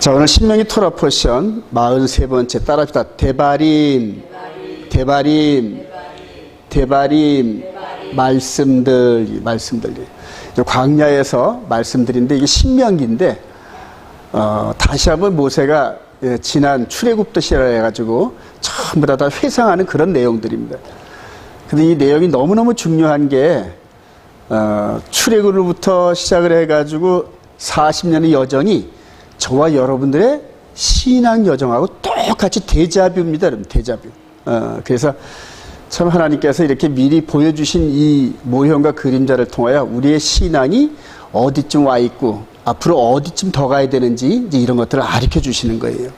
자, 오늘 신명기 토라 포션 43번째 따라합시다. 대바림, 대바림, 대바림, 말씀들. 광야에서 말씀드린데 이게 신명기인데, 다시 한번 모세가 지난 출애굽부터 시작해가지고 전부 다 회상하는 그런 내용들입니다. 근데 이 내용이 너무너무 중요한 게, 출애굽으로부터 시작을 해가지고 40년의 여정이 저와 여러분들의 신앙 여정하고 똑같이 데자뷰입니다, 여러분. 데자뷰. 그래서 참 하나님께서 이렇게 미리 보여주신 이 모형과 그림자를 통하여 우리의 신앙이 어디쯤 와 있고 앞으로 어디쯤 더 가야 되는지 이제 이런 것들을 가르쳐 주시는 거예요.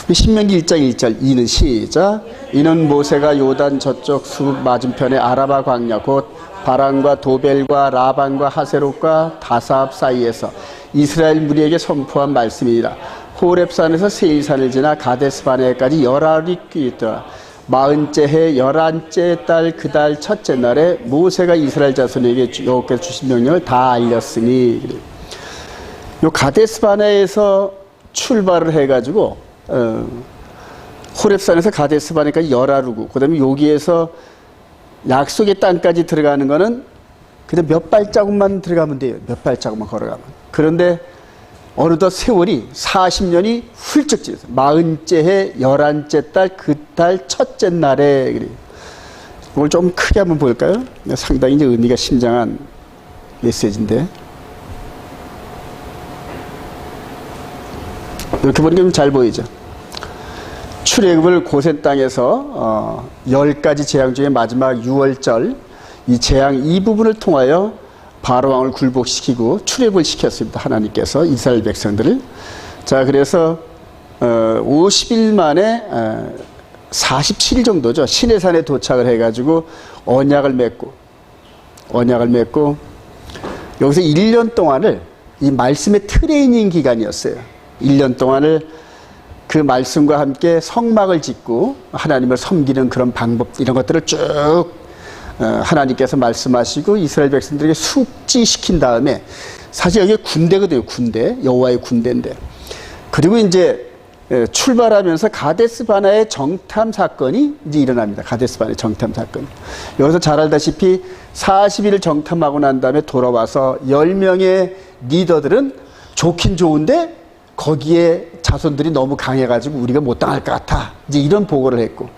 우리 신명기 1장 1절 이는 시작. 이는 모세가 요단 저쪽 수국 맞은편의 아라바 광야 곧 바란과 도벨과 라반과 하세롯과 다사압 사이에서 이스라엘 무리에게 선포한 말씀이니라. 호렙산에서 세일산을 지나 가데스바네까지 열알이 있더라. 40째 해 11째 달 그 달 첫째 날에 모세가 이스라엘 자손에게 여호와께서 주신 명령을 다 알렸으니. 요 가데스바네에서 출발을 해가지고 호렙산에서 가데스바네까지 열아루고, 그 다음에 여기에서 약속의 땅까지 들어가는 거는 그냥 몇 발자국만 들어가면 돼요. 몇 발자국만 걸어가면. 그런데 어느덧 세월이 40년이 훌쩍 지났어요. 40째 해 11째 달 그 달 첫째 날에. 오늘 좀 크게 한번 볼까요? 상당히 이제 의미가 심장한 메시지인데, 이렇게 보니까 좀 잘 보이죠. 출애굽을 고센 땅에서 10가지 재앙 중에 마지막 6월절 이 재앙 이 부분을 통하여 바로왕을 굴복시키고 출애굽을 시켰습니다. 하나님께서 이스라엘 백성들을. 자, 그래서 50일 만에 47일 정도죠. 시내산에 도착을 해가지고 언약을 맺고 여기서 1년 동안을 이 말씀의 트레이닝 기간이었어요. 1년 동안을 그 말씀과 함께 성막을 짓고 하나님을 섬기는 그런 방법, 이런 것들을 쭉 하나님께서 말씀하시고 이스라엘 백성들에게 숙지시킨 다음에, 사실 여기 군대거든요. 군대, 여호와의 군대인데, 그리고 이제 출발하면서 가데스 바나의 정탐 사건이 이제 일어납니다. 가데스 바나의 정탐 사건. 여기서 잘 알다시피 40일을 정탐하고 난 다음에 돌아와서 10명의 리더들은 좋긴 좋은데 거기에 자손들이 너무 강해가지고 우리가 못 당할 것 같아, 이제 이런 보고를 했고,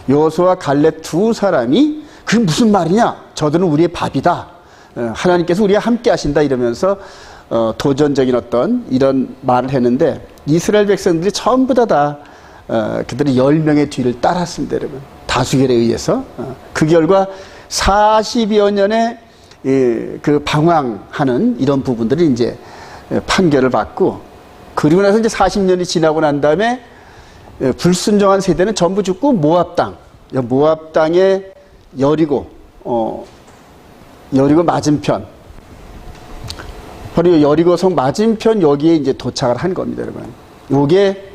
여호수아와 갈렙 두 사람이 그게 무슨 말이냐, 저들은 우리의 밥이다, 하나님께서 우리와 함께 하신다, 이러면서 도전적인 어떤 이런 말을 했는데, 이스라엘 백성들이 전부 다 그들의 10명의 뒤를 따랐습니다, 여러분. 다수결에 의해서. 그 결과 40여 년의 그 방황하는 이런 부분들이 이제 판결을 받고, 그리고 나서 이제 40년이 지나고 난 다음에 불순종한 세대는 전부 죽고 모압 땅의 여리고 맞은편, 바로 여리고성 맞은편 여기에 이제 도착을 한 겁니다, 여러분. 요게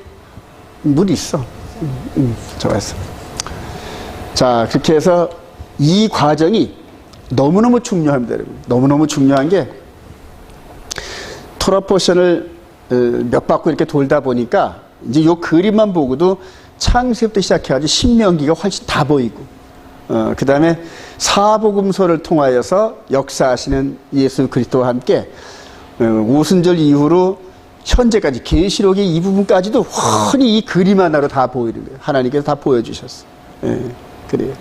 물이 있어. 좋았어. 자, 그렇게 해서 이 과정이 너무너무 중요합니다, 여러분. 너무너무 중요한 게, 토라 포션을 몇 바퀴 이렇게 돌다 보니까 이제 요 그림만 보고도 창세부터 시작해가지고 신명기가 훨씬 다 보이고, 그 다음에 사복음서를 통하여서 역사하시는 예수 그리스도와 함께 오순절 이후로 현재까지 계시록의 이 부분까지도 훤히 이 그림 하나로 다 보이는 거예요. 하나님께서 다 보여주셨어요. 그래요.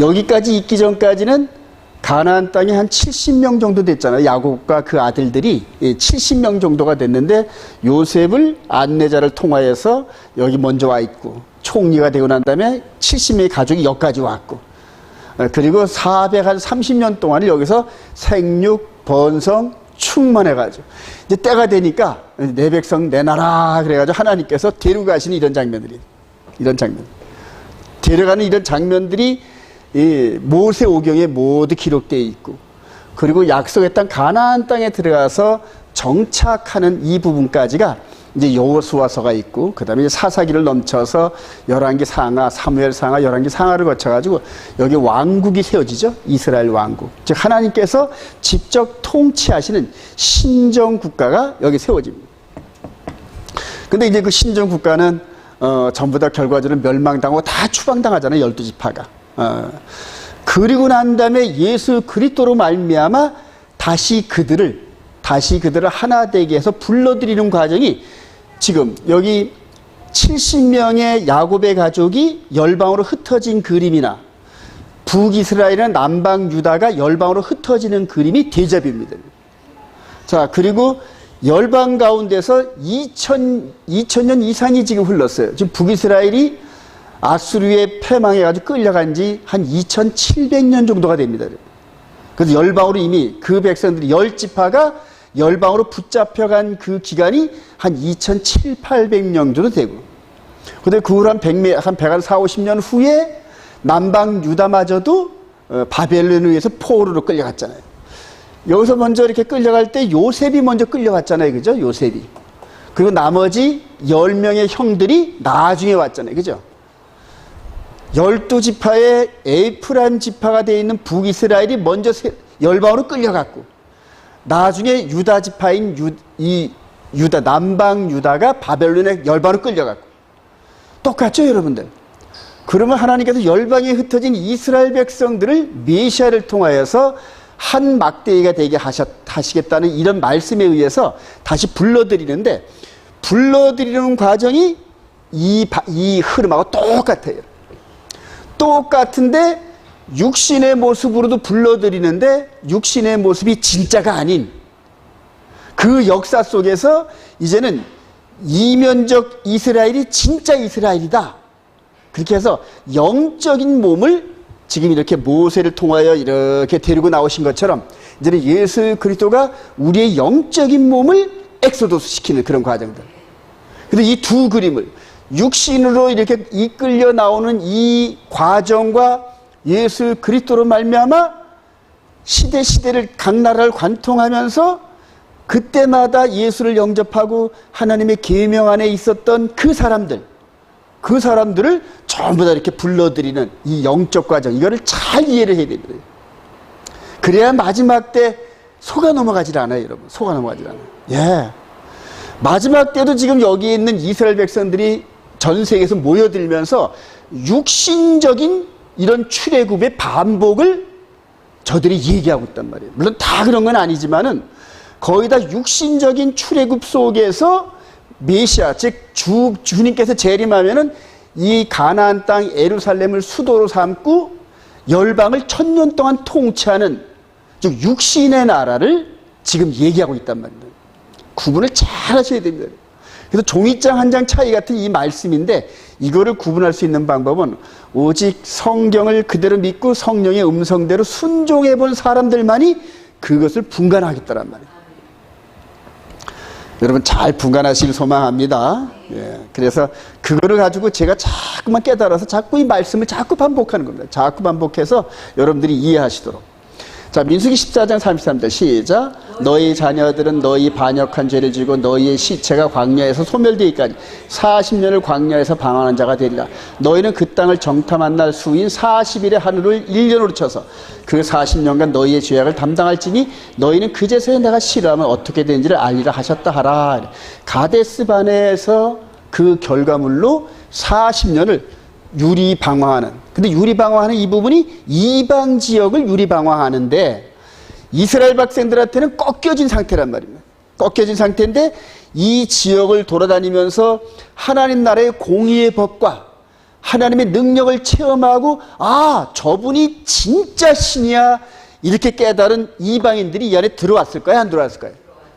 여기까지 있기 전까지는 가나안 땅에 한 70명 정도 됐잖아요. 야곱과 그 아들들이 70명 정도가 됐는데, 요셉을 안내자를 통하여서 여기 먼저 와 있고, 총리가 되고 난 다음에 70명의 가족이 여기까지 왔고, 그리고 430년 동안을 여기서 생육, 번성, 충만해가지고, 이제 때가 되니까 내 백성 내놔라 그래가지고 하나님께서 데려가시는 이런 장면들이, 데려가는 이런 장면들이 이 모세오경에 모두 기록되어 있고, 그리고 약속의 땅 가나안 땅에 들어가서 정착하는 이 부분까지가 이제 여호수아서가 있고, 그 다음에 사사기를 넘쳐서 열왕기 상하, 사무엘 상하, 열왕기 상하를 거쳐가지고 여기 왕국이 세워지죠. 이스라엘 왕국. 즉 하나님께서 직접 통치하시는 신정 국가가 여기 세워집니다. 근데 이제 그 신정 국가는 전부 다 결과적으로 멸망당하고 다 추방당하잖아요. 12지파가. 그리고 난 다음에 예수 그리스도로 말미암아 다시 그들을 하나 되게 해서 불러들이는 과정이 지금 여기 70명의 야곱의 가족이 열방으로 흩어진 그림이나 북이스라엘이나 남방 유다가 열방으로 흩어지는 그림이 대접입니다. 자, 그리고 열방 가운데서 2000년 이상이 지금 흘렀어요. 지금 북이스라엘이 아수르에 패망해가지고 끌려간 지 한 2700년 정도가 됩니다. 그래서 열방으로 이미 그 백성들이 10지파가 열방으로 붙잡혀간 그 기간이 한 2700~800년 정도 되고, 근데 그 후로 한 140~150년 후에 남방 유다마저도 바벨론에 의해서 포로로 끌려갔잖아요. 여기서 먼저 이렇게 끌려갈 때 요셉이 먼저 끌려갔잖아요. 그죠? 요셉이. 그리고 나머지 10명의 형들이 나중에 왔잖아요. 그죠? 12지파의 에프라임 지파가 되어 있는 북이스라엘이 먼저 열방으로 끌려갔고, 나중에 유다 지파인 유다, 남방 유다가 바벨론의 열방으로 끌려갔고, 똑같죠, 여러분들? 그러면 하나님께서 열방에 흩어진 이스라엘 백성들을 메시아를 통하여서 한 막대기가 되게 하시겠다는 이런 말씀에 의해서 다시 불러들이는데, 불러들이는 과정이 이 흐름하고 똑같아요. 똑같은데 육신의 모습으로도 불러들이는데 육신의 모습이 진짜가 아닌 그 역사 속에서 이제는 이면적 이스라엘이 진짜 이스라엘이다. 그렇게 해서 영적인 몸을 지금 이렇게 모세를 통하여 이렇게 데리고 나오신 것처럼 이제는 예수 그리스도가 우리의 영적인 몸을 엑소도스 시키는 그런 과정들. 그런데 이 두 그림을 육신으로 이렇게 이끌려 나오는 이 과정과 예수 그리스도로 말미암아 시대를 각 나라를 관통하면서 그때마다 예수를 영접하고 하나님의 계명 안에 있었던 그 사람들을 전부 다 이렇게 불러들이는 이 영적 과정, 이거를 잘 이해를 해야 됩니다. 그래야 마지막 때 속아 넘어가질 않아요, 여러분. 속아 넘어가질 않아요. 예. 마지막 때도 지금 여기에 있는 이스라엘 백성들이 전 세계에서 모여들면서 육신적인 이런 출애굽의 반복을 저들이 얘기하고 있단 말이에요. 물론 다 그런 건 아니지만은 거의 다 육신적인 출애굽 속에서 메시아, 즉 주님께서 재림하면은 이 가나안 땅 예루살렘을 수도로 삼고 열방을 1000년 동안 통치하는, 즉 육신의 나라를 지금 얘기하고 있단 말입니다. 구분을 잘 하셔야 됩니다. 그래서 종이장 한 장 차이 같은 이 말씀인데, 이거를 구분할 수 있는 방법은 오직 성경을 그대로 믿고 성령의 음성대로 순종해 본 사람들만이 그것을 분간하겠다란 말이에요. 여러분 잘 분간하시길 소망합니다. 예, 그래서 그거를 가지고 제가 자꾸만 깨달아서 자꾸 이 말씀을 자꾸 반복하는 겁니다. 자꾸 반복해서 여러분들이 이해하시도록. 자, 민수기 14장 33절 시작. 너희 자녀들은 너희 반역한 죄를 지고 너희의 시체가 광야에서 소멸되기까지 40년을 광야에서 방황하는 자가 되리라. 너희는 그 땅을 정탐한 날 수인 40일의 하루를 1년으로 쳐서 그 40년간 너희의 죄악을 담당할지니 너희는 그제서야 내가 싫어하면 어떻게 되는지를 알리라 하셨다 하라. 가데스바네에서 그 결과물로 40년을 유리방황하는, 근데 유리방황하는 이 부분이 이방 지역을 유리방황하는데 이스라엘 백성들한테는 꺾여진 상태란 말입니다. 꺾여진 상태인데 이 지역을 돌아다니면서 하나님 나라의 공의의 법과 하나님의 능력을 체험하고, 아, 저분이 진짜 신이야, 이렇게 깨달은 이방인들이 이 안에 들어왔을까요? 안 들어왔을까요?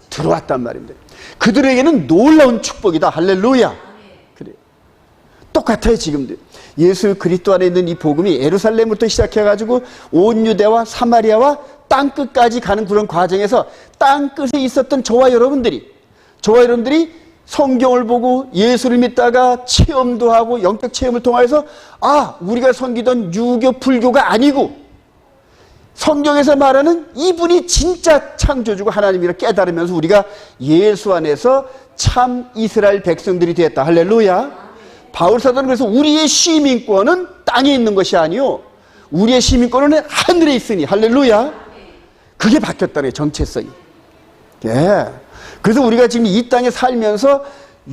들어왔단 말입니다. 그들에게는 놀라운 축복이다. 할렐루야. 그래요. 똑같아요, 지금도. 예수 그리스도 안에 있는 이 복음이 예루살렘부터 시작해가지고 온 유대와 사마리아와 땅끝까지 가는 그런 과정에서 땅끝에 있었던 저와 여러분들이 성경을 보고 예수를 믿다가 체험도 하고 영적 체험을 통해서, 아, 우리가 섬기던 유교 불교가 아니고 성경에서 말하는 이분이 진짜 창조주고 하나님이라 깨달으면서 우리가 예수 안에서 참 이스라엘 백성들이 되었다. 할렐루야. 바울 사도는 그래서 우리의 시민권은 땅에 있는 것이 아니요 우리의 시민권은 하늘에 있으니, 할렐루야. 그게 바뀌었다네, 정체성이. 예. 그래서 우리가 지금 이 땅에 살면서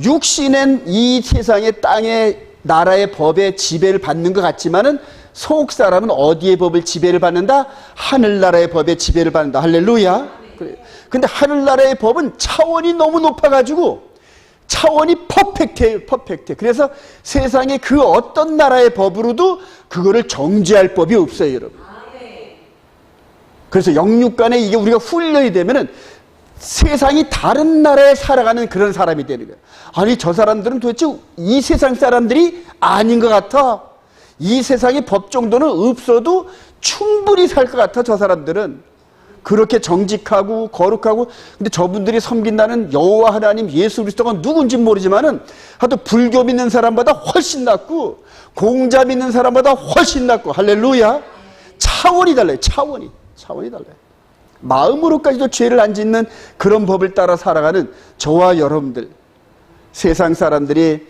육신은 이 세상의 땅의 나라의 법의 지배를 받는 것 같지만은 속 사람은 어디의 법을 지배를 받는다? 하늘나라의 법의 지배를 받는다. 할렐루야. 근데 하늘나라의 법은 차원이 너무 높아가지고 차원이 퍼펙트해요. 퍼펙트. 그래서 세상의 그 어떤 나라의 법으로도 그거를 정죄할 법이 없어요, 여러분. 그래서 영육간에 이게 우리가 훈련이 되면은 세상이 다른 나라에 살아가는 그런 사람이 되는 거예요. 아니, 저 사람들은 도대체 이 세상 사람들이 아닌 것 같아. 이 세상의 법 정도는 없어도 충분히 살 것 같아, 저 사람들은. 그렇게 정직하고 거룩하고. 근데 저분들이 섬긴다는 여호와 하나님 예수 그리스도가 누군지 모르지만은 하여튼 불교 믿는 사람보다 훨씬 낫고 공자 믿는 사람보다 훨씬 낫고. 할렐루야. 차원이 달라요. 차원이 달라요. 마음으로까지도 죄를 안 짓는 그런 법을 따라 살아가는 저와 여러분들, 세상 사람들이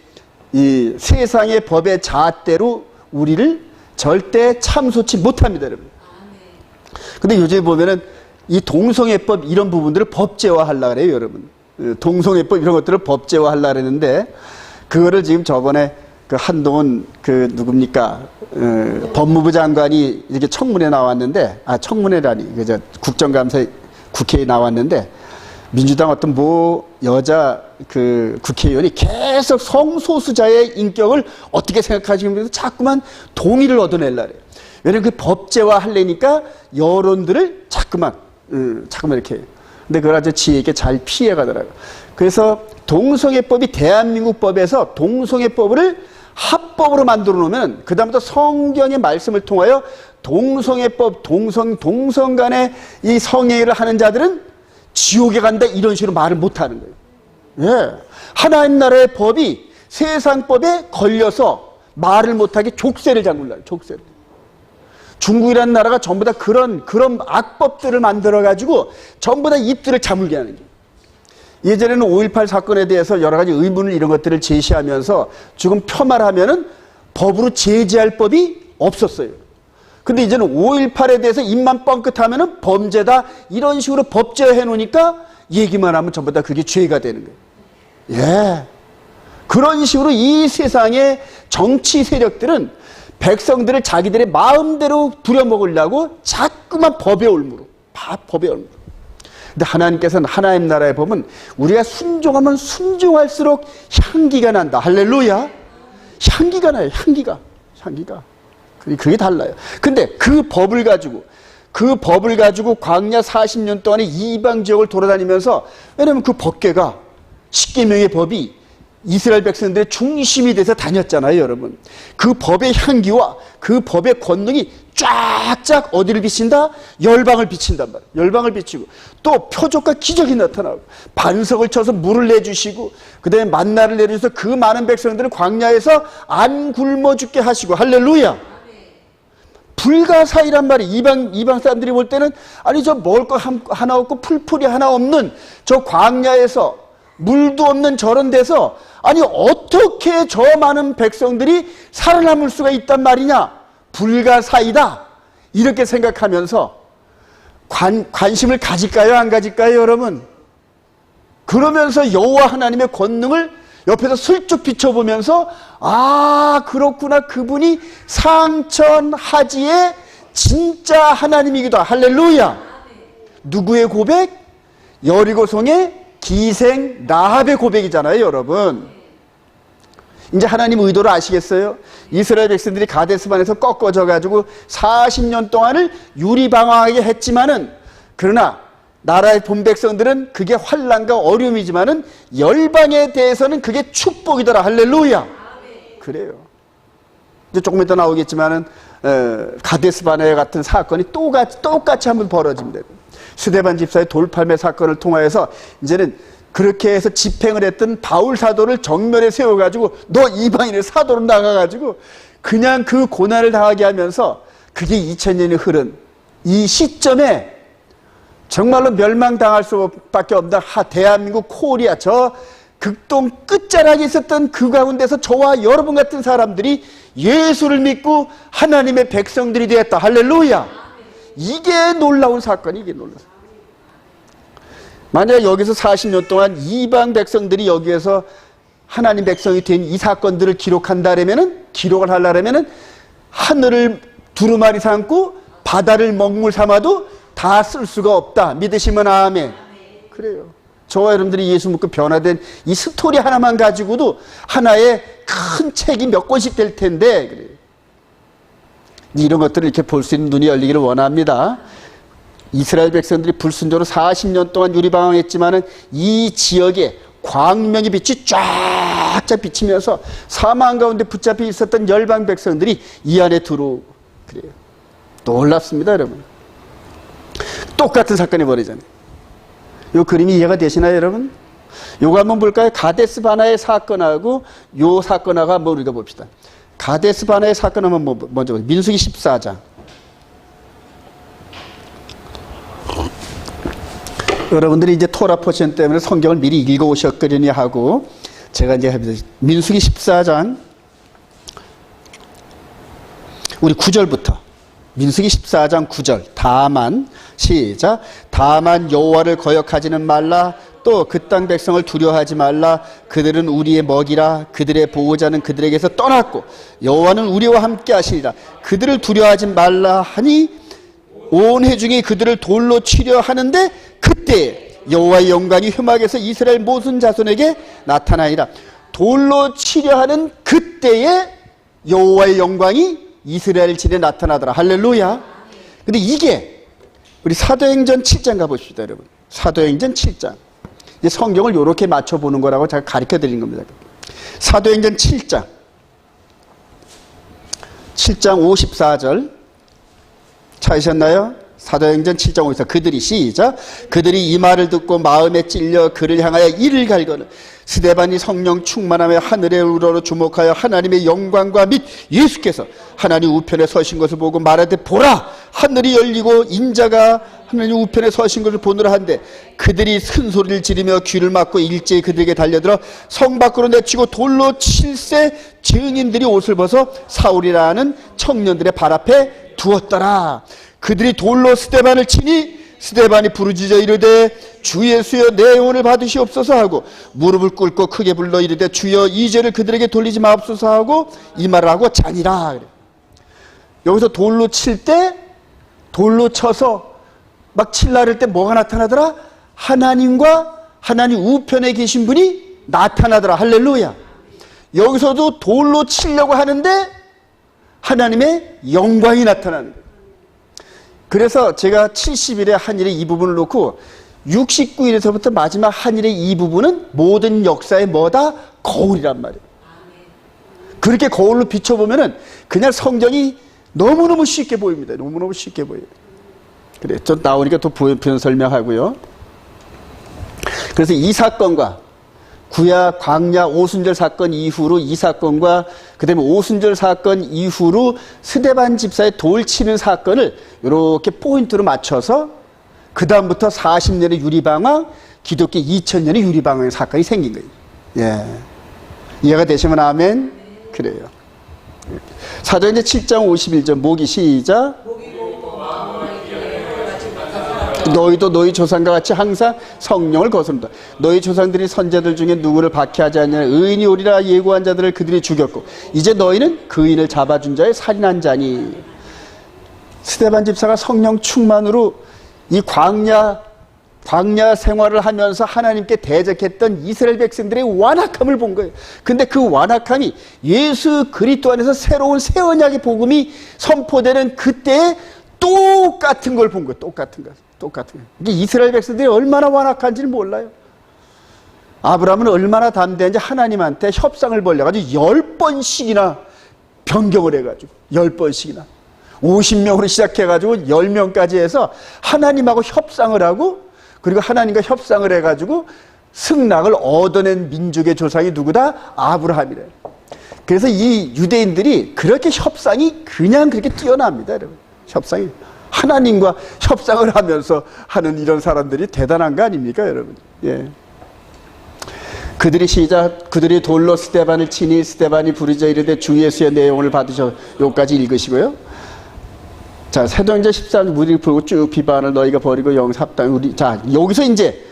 이 세상의 법의 잣대로 우리를 절대 참소치 못합니다, 여러분. 근데 요즘에 보면은 이 동성애법 이런 부분들을 법제화하려고 그래요, 여러분. 동성애법 이런 것들을 법제화하려고 그랬는데, 그거를 지금 저번에 그 한동훈 그 누굽니까? 법무부 장관이 이렇게 청문회 나왔는데, 청문회라니, 그저 국정감사 국회에 나왔는데, 민주당 어떤 여자 그 국회의원이 계속 성소수자의 인격을 어떻게 생각하시면서 자꾸만 동의를 얻어내려고 그래요. 왜냐면 그 법제화 하려니까 여론들을 자꾸만 이렇게 해요. 근데 그걸 아주 지혜 있게 잘 피해가더라고요. 그래서 동성애법이 대한민국 법에서 동성애법을 합법으로 만들어 놓으면 그다음부터 성경의 말씀을 통하여 동성애법, 동성 간의 이 성행위를 하는 자들은 지옥에 간다 이런 식으로 말을 못 하는 거예요. 예. 하나님 나라의 법이 세상 법에 걸려서 말을 못하게 족쇄를 잠글라요. 족쇄를. 중국이라는 나라가 전부 다 그런 악법들을 만들어가지고 전부 다 입들을 자물게 하는 거예요. 예전에는 5.18 사건에 대해서 여러 가지 의문을 이런 것들을 제시하면서 지금 폄하하면은 법으로 제재할 법이 없었어요. 근데 이제는 5.18에 대해서 입만 뻥끗하면은 범죄다 이런 식으로 법제화해 놓으니까 얘기만 하면 전부 다 그게 죄가 되는 거예요. 예. 그런 식으로 이 세상의 정치 세력들은 백성들을 자기들의 마음대로 부려먹으려고 자꾸만 법의 올무로. 법의 올무로. 근데 하나님께서는 하나님 나라의 법은 우리가 순종하면 순종할수록 향기가 난다. 할렐루야. 향기가 나요. 향기가. 그게 달라요. 근데 그 법을 가지고 광야 40년 동안에 이방 지역을 돌아다니면서, 왜냐하면 그 법궤가 십계명의 법이 이스라엘 백성들의 중심이 돼서 다녔잖아요, 여러분. 그 법의 향기와 그 법의 권능이 쫙쫙 어디를 비친다? 열방을 비친단 말이에요. 열방을 비치고 또 표적과 기적이 나타나고 반석을 쳐서 물을 내주시고 그 다음에 만나를 내려줘서 그 많은 백성들을 광야에서 안 굶어 죽게 하시고. 할렐루야. 불가사의란 말이에요. 이방 사람들이 볼 때는 아니 저 먹을 거 하나 없고 풀풀이 하나 없는 저 광야에서 물도 없는 저런 데서 아니 어떻게 저 많은 백성들이 살아남을 수가 있단 말이냐. 불가사의다. 이렇게 생각하면서 관심을 가질까요? 안 가질까요? 여러분. 그러면서 여호와 하나님의 권능을 옆에서 슬쩍 비춰보면서 그렇구나. 그분이 상천하지의 진짜 하나님이기도 하다. 할렐루야. 누구의 고백? 여리고성의 기생 라합의 고백이잖아요, 여러분. 이제 하나님 의도를 아시겠어요? 이스라엘 백성들이 가데스반에서 꺾어져 가지고 40년 동안을 유리방황하게 했지만은, 그러나 나라의 본 백성들은 그게 환난과 어려움이지만은 열방에 대해서는 그게 축복이더라. 할렐루야. 그래요. 이제 조금 이따 나오겠지만은 가데스바네 같은 사건이 똑같이 한번 벌어집니다. 스데반 집사의 돌팔매 사건을 통하여서 이제는 그렇게 해서 집행을 했던 바울 사도를 정면에 세워가지고 너 이방인의 사도로 나가가지고 그냥 그 고난을 당하게 하면서 그게 2000년이 흐른 이 시점에 정말로 멸망당할 수밖에 없는 대한민국 코리아 저 극동 끝자락에 있었던 그 가운데서 저와 여러분 같은 사람들이 예수를 믿고 하나님의 백성들이 되었다. 할렐루야. 이게 놀라운 사건이, 이게 놀라운 사건. 만약 여기서 40년 동안 이방 백성들이 여기에서 하나님 백성이 된 이 사건들을 기록을 하려면은 하늘을 두루마리 삼고 바다를 먹물 삼아도 다 쓸 수가 없다. 믿으시면 아멘. 그래요. 저와 여러분들이 예수 믿고 변화된 이 스토리 하나만 가지고도 하나의 큰 책이 몇 권씩 될 텐데, 그래요. 이런 것들을 이렇게 볼 수 있는 눈이 열리기를 원합니다. 이스라엘 백성들이 불순종으로 40년 동안 유리방황했지만은 이 지역에 광명의 빛이 쫙쫙 비치면서 사망 가운데 붙잡혀 있었던 열방 백성들이 이 안에 들어오고, 그래요. 놀랍습니다, 여러분. 똑같은 사건이 벌어지잖아요. 이 그림이 이해가 되시나요, 여러분? 요거 한번 볼까요? 가데스 바나의 사건하고 요 사건하고 한번 우리가 봅시다. 가데스 바나의 사건 한번 먼저 보세요. 민수기 14장. 여러분들이 이제 토라 포션 때문에 성경을 미리 읽어 오셨거든요 하고 제가 이제 해보세요. 민수기 14장 우리 9절부터. 민수기 14장 9절. 다만 시작. 다만 여호와를 거역하지는 말라. 또 그 땅 백성을 두려워하지 말라. 그들은 우리의 먹이라. 그들의 보호자는 그들에게서 떠났고 여호와는 우리와 함께 하시리라. 그들을 두려워하지 말라 하니 온 회중이 그들을 돌로 치려 하는데 그때 여호와의 영광이 휘막에서 이스라엘 모든 자손에게 나타나니라. 돌로 치려 하는 그때에 여호와의 영광이 이스라엘 진에 나타나더라. 할렐루야. 근데 이게 우리 사도행전 7장 가보십시다, 여러분. 사도행전 7장. 이제 성경을 이렇게 맞춰보는 거라고 제가 가르쳐 드린 겁니다. 사도행전 7장 54절 찾으셨나요? 사도행전 7장 54절. 그들이 시작. 그들이 이 말을 듣고 마음에 찔려 그를 향하여 이를 갈거늘 스데반이 성령 충만하며 하늘의 우러러 주목하여 하나님의 영광과 및 예수께서 하나님 우편에 서신 것을 보고 말하되 보라 하늘이 열리고 인자가 하나님 우편에 서신 것을 보느라 한데 그들이 큰 소리를 지르며 귀를 막고 일제히 그들에게 달려들어 성 밖으로 내치고 돌로 칠세 증인들이 옷을 벗어 사울이라는 청년들의 발 앞에 두었더라. 그들이 돌로 스데반을 치니 스데반이 부르짖어 이르되 주 예수여 내 영혼을 받으시옵소서 하고 무릎을 꿇고 크게 불러 이르되 주여 이 죄를 그들에게 돌리지 마옵소서 하고 이 말을 하고 자니라. 그래. 여기서 돌로 칠 때 돌로 쳐서 막 칠라 그럴 때 뭐가 나타나더라? 하나님과 하나님 우편에 계신 분이 나타나더라. 할렐루야. 여기서도 돌로 치려고 하는데 하나님의 영광이 나타나는 거예요. 그래서 제가 70일의 한일의 이 부분을 놓고 69일에서부터 마지막 한일의 이 부분은 모든 역사의 뭐다? 거울이란 말이에요. 그렇게 거울로 비춰보면은 그냥 성경이 너무너무 쉽게 보입니다. 너무너무 쉽게 보여요. 그래, 좀 나오니까 또 표현 설명하고요. 그래서 이 사건과 구약 광야 오순절 사건 이후로 이 사건과 그다음에 오순절 사건 이후로 스데반 집사의 돌 치는 사건을 이렇게 포인트로 맞춰서 그 다음부터 40년의 유리방황, 기독교 2000년의 유리방황의 사건이 생긴 거예요. 예, 이해가 되시면 아멘. 그래요. 사도행전 7장 51절 모기 시작. 너희도 너희 조상과 같이 항상 성령을 거스른다. 너희 조상들이 선자들 중에 누구를 박해하지 않냐 의인이 오리라 예고한 자들을 그들이 죽였고 이제 너희는 그 의인을 잡아준 자의 살인한 자니. 스데반 집사가 성령 충만으로 이 광야 생활을 하면서 하나님께 대적했던 이스라엘 백성들의 완악함을 본 거예요. 근데 그 완악함이 예수 그리스도 안에서 새로운 새 언약의 복음이 선포되는 그때에 똑같은 걸 본 거예요. 똑같은 거. 이게 이스라엘 백성들이 얼마나 완악한지를 몰라요. 아브라함은 얼마나 담대한지 하나님한테 협상을 벌려가지고 10번씩이나 변경을 해가지고 10번씩이나 50명으로 시작해가지고 10명까지 해서 하나님하고 협상을 하고 그리고 하나님과 협상을 해가지고 승낙을 얻어낸 민족의 조상이 누구다? 아브라함이래요. 그래서 이 유대인들이 그렇게 협상이 그냥 그렇게 뛰어납니다, 여러분. 협상이. 하나님과 협상을 하면서 하는 이런 사람들이 대단한 거 아닙니까, 여러분? 예. 그들이 돌로 스데반을 치니 스데반이 부르짖어 이르되 주 예수의 내 영혼을 받으셔. 여기까지 읽으시고요. 자, 사도행전 14장 무리를 풀고 쭉 비방을 너희가 버리고 영삽당 우리. 자, 여기서 이제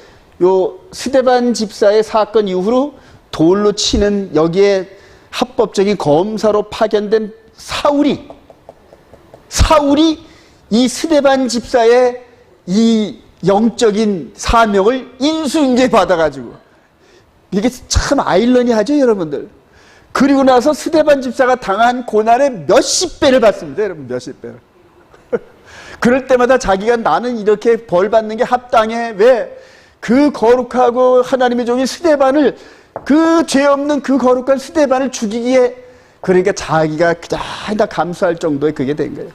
요 스데반 집사의 사건 이후로 돌로 치는 여기에 합법적인 검사로 파견된 사울이 이 스데반 집사의 이 영적인 사명을 인수인계 받아가지고, 이게 참 아이러니하죠, 여러분들. 그리고 나서 스데반 집사가 당한 고난의 몇십 배를 받습니다, 여러분, 몇십 배를. 그럴 때마다 자기가 나는 이렇게 벌 받는 게 합당해. 왜? 그 거룩하고 하나님의 종인 스데반을, 그 죄 없는 그 거룩한 스데반을 죽이기에, 그러니까 자기가 그냥 다 감수할 정도의 그게 된 거예요.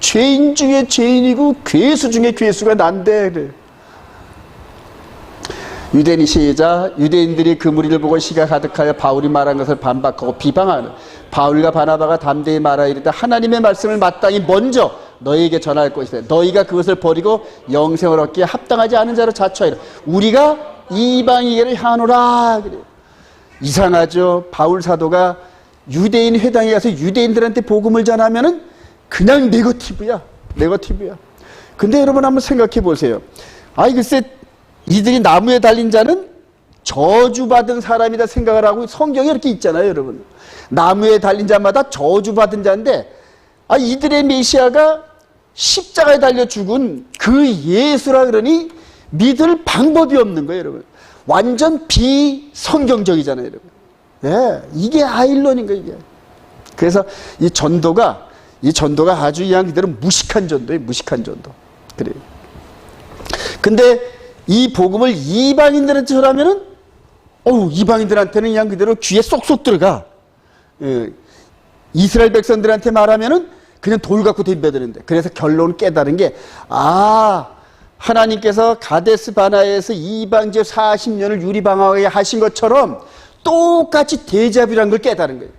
죄인 중에 죄인이고 괴수 중에 괴수가 난데. 그래. 유대인이 시작. 유대인들이 그 무리를 보고 시가 가득하여 바울이 말한 것을 반박하고 비방하는 바울과 바나바가 담대히 말하 이르되 하나님의 말씀을 마땅히 먼저 너희에게 전할 것이다. 너희가 그것을 버리고 영생을 얻기에 합당하지 않은 자로 자처하리라. 우리가 이방인에게를 향하노라. 그래요. 이상하죠. 바울 사도가 유대인 회당에 가서 유대인들한테 복음을 전하면은 그냥 네거티브야. 근데 여러분 한번 생각해 보세요. 아이 글쎄, 이들이 나무에 달린 자는 저주받은 사람이다 생각을 하고 성경에 이렇게 있잖아요, 여러분. 나무에 달린 자마다 저주받은 자인데, 이들의 메시아가 십자가에 달려 죽은 그 예수라 그러니 믿을 방법이 없는 거예요, 여러분. 완전 비성경적이잖아요, 여러분. 예, 이게 아일론인 거예요, 이게. 그래서 이 전도가 아주 이양 그대로 무식한 전도예요, 무식한 전도. 그래요. 근데 이 복음을 이방인들한테 전하면은, 이방인들한테는 그냥 그대로 귀에 쏙쏙 들어가. 예, 이스라엘 백성들한테 말하면은 그냥 돌 갖고 덤벼드는데. 그래서 결론을 깨달은 게, 하나님께서 가데스 바나에서 이방 지역 40년을 유리방황하게 하신 것처럼 똑같이 데자뷰라는 걸 깨달은 거예요.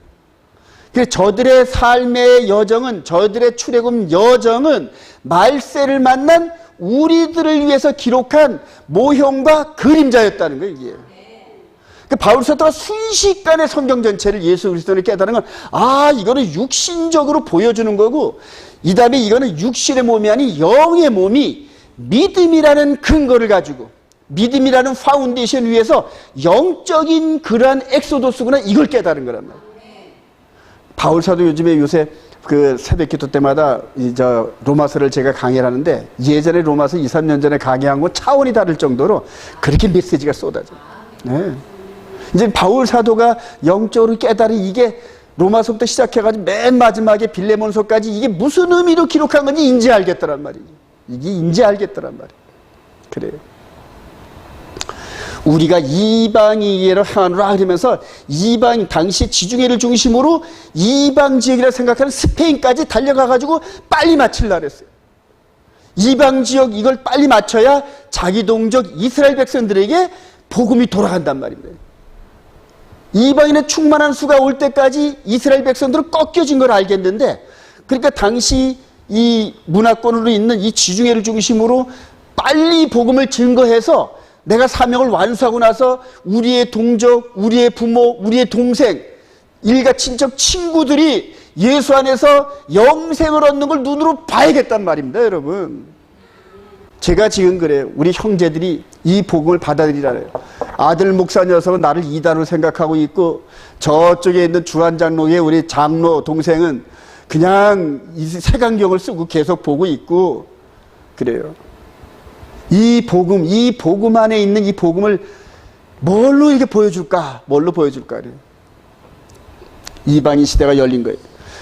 그래서 저들의 삶의 여정은, 저들의 출애굽 여정은 말세를 만난 우리들을 위해서 기록한 모형과 그림자였다는 거예요, 이게. 그러니까 바울 사도가 순식간에 성경 전체를 예수 그리스도를 깨달은 건, 이거는 육신적으로 보여주는 거고, 이 다음에 이거는 육신의 몸이 아닌 영의 몸이 믿음이라는 근거를 가지고, 믿음이라는 파운데이션 위에서 영적인 그러한 엑소도스구나, 이걸 깨달은 거란 말이에요. 바울 사도 요새 그 새벽 기도 때마다 로마서를 제가 강의를 하는데, 예전에 로마서 2, 3년 전에 강의한 거 차원이 다를 정도로 그렇게 메시지가 쏟아져요. 네. 이제 바울 사도가 영적으로 깨달은 이게 로마서부터 시작해가지고 맨 마지막에 빌레몬서까지 이게 무슨 의미로 기록한 건지 인지 알겠더란 말이죠. 이게 인지 알겠더란 말이에요. 그래요. 우리가 이방인에게로 향하노라 그러면서 당시 지중해를 중심으로 이방 지역이라 생각하는 스페인까지 달려가가지고 빨리 마치려고 했어요. 이방 지역 이걸 빨리 맞춰야 자기 동족 이스라엘 백성들에게 복음이 돌아간단 말입니다. 이방인의 충만한 수가 올 때까지 이스라엘 백성들은 꺾여진 걸 알겠는데, 그러니까 당시 이 문화권으로 있는 이 지중해를 중심으로 빨리 복음을 증거해서 내가 사명을 완수하고 나서 우리의 동족, 우리의 부모, 우리의 동생, 일가 친척, 친구들이 예수 안에서 영생을 얻는 걸 눈으로 봐야겠단 말입니다, 여러분. 제가 지금 그래요. 우리 형제들이 이 복음을 받아들이라래요. 아들 목사 녀석은 나를 이단으로 생각하고 있고, 저쪽에 있는 주한장로의 우리 장로 동생은 그냥 이 색안경을 쓰고 계속 보고 있고, 그래요. 이 복음 안에 있는 이 복음을 뭘로 이렇게 보여줄까? 뭘로 보여줄까? 그래요. 이방인 시대가 열린 거예요.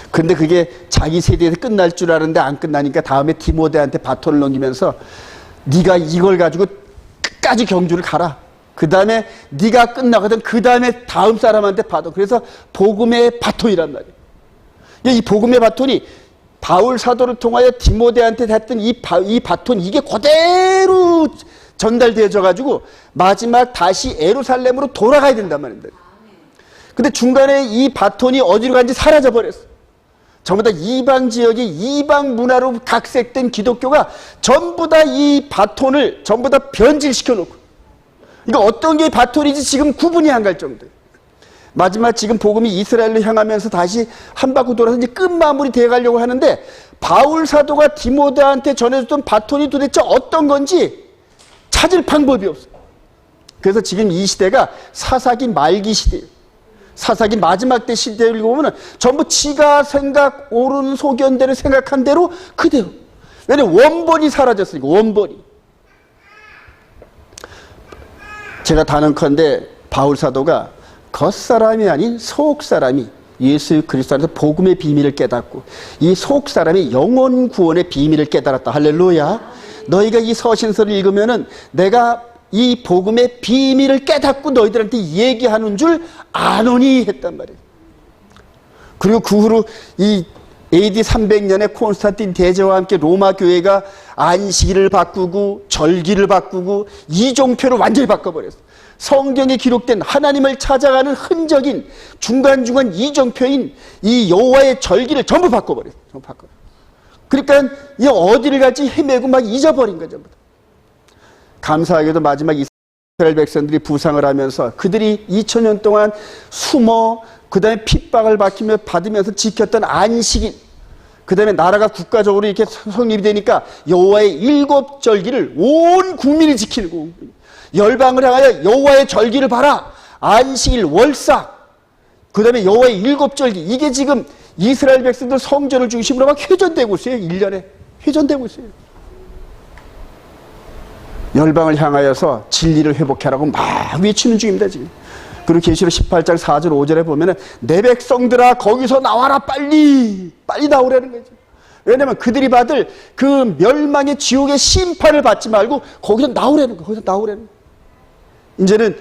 근데 그게 자기 세대에서 끝날 줄 알았는데 안 끝나니까 다음에 디모데한테 바톤을 넘기면서, 네가 이걸 가지고 끝까지 경주를 가라. 그 다음에 네가 끝나거든. 그 다음에 다음 사람한테 받아. 그래서 복음의 바톤이란 말이에요. 이 복음의 바톤이 바울 사도를 통하여 디모데한테 했던 이 바톤, 이게 그대로 전달되어져 가지고 마지막 다시 예루살렘으로 돌아가야 된단 말입니다. 근데 중간에 이 바톤이 어디로 간지 사라져 버렸어. 전부 다 이방 지역의 이방 문화로 각색된 기독교가 전부 다 이 바톤을 전부 다 변질시켜 놓고, 이거 어떤 게 바톤인지 지금 구분이 안 갈 정도예요. 마지막 지금 복음이 이스라엘로 향하면서 다시 한 바퀴 돌아서 이제 끝마무리 돼 가려고 하는데, 바울 사도가 디모데한테 전해줬던 바톤이 도대체 어떤 건지 찾을 방법이 없어요. 그래서 지금 이 시대가 사사기 말기 시대예요. 사사기 마지막 때 시대를 보면 전부 지가 생각, 옳은 소견대로 생각한 대로 그대로. 왜냐면 원본이 사라졌으니까, 원본이. 제가 단언컨대 바울 사도가 겉사람이 아닌 속사람이 예수 그리스도 안에서 복음의 비밀을 깨닫고 이 속사람이 영혼 구원의 비밀을 깨달았다. 할렐루야. 너희가 이 서신서를 읽으면은 내가 이 복음의 비밀을 깨닫고 너희들한테 얘기하는 줄 아노니 했단 말이에요. 그리고 그 후로 이 AD 300년에 콘스탄틴 대제와 함께 로마 교회가 안식일을 바꾸고 절기를 바꾸고 이종표를 완전히 바꿔버렸어요. 성경에 기록된 하나님을 찾아가는 흔적인 중간중간 이종표인 이 여호와의 절기를 전부 바꿔버렸어요. 전부 바꿔. 그러니까 이 어디를 갈지 헤매고 막 잊어버린 거죠. 감사하게도 마지막 이스라엘 백성들이 부상을 하면서 그들이 2000년 동안 숨어 그 다음에 핍박을 받으면서 지켰던 안식일, 그 다음에 나라가 국가적으로 이렇게 성립이 되니까 여호와의 7절기를 온 국민이 지키는 거예요. 열방을 향하여 여호와의 절기를 봐라. 안식일, 월삭, 그 다음에 여호와의 7절기. 이게 지금 이스라엘 백성들 성전을 중심으로 막 회전되고 있어요. 1년에 회전되고 있어요. 열방을 향하여서 진리를 회복하라고 막 외치는 중입니다. 지금. 그리고 계시록 18장 4절 5절에 보면은 내 백성들아 거기서 나와라. 빨리 나오라는 거죠. 왜냐면 그들이 받을 그 멸망의 지옥의 심판을 받지 말고 거기서 나오라는 거예요. 거기서 나오라는 거예요. 이제는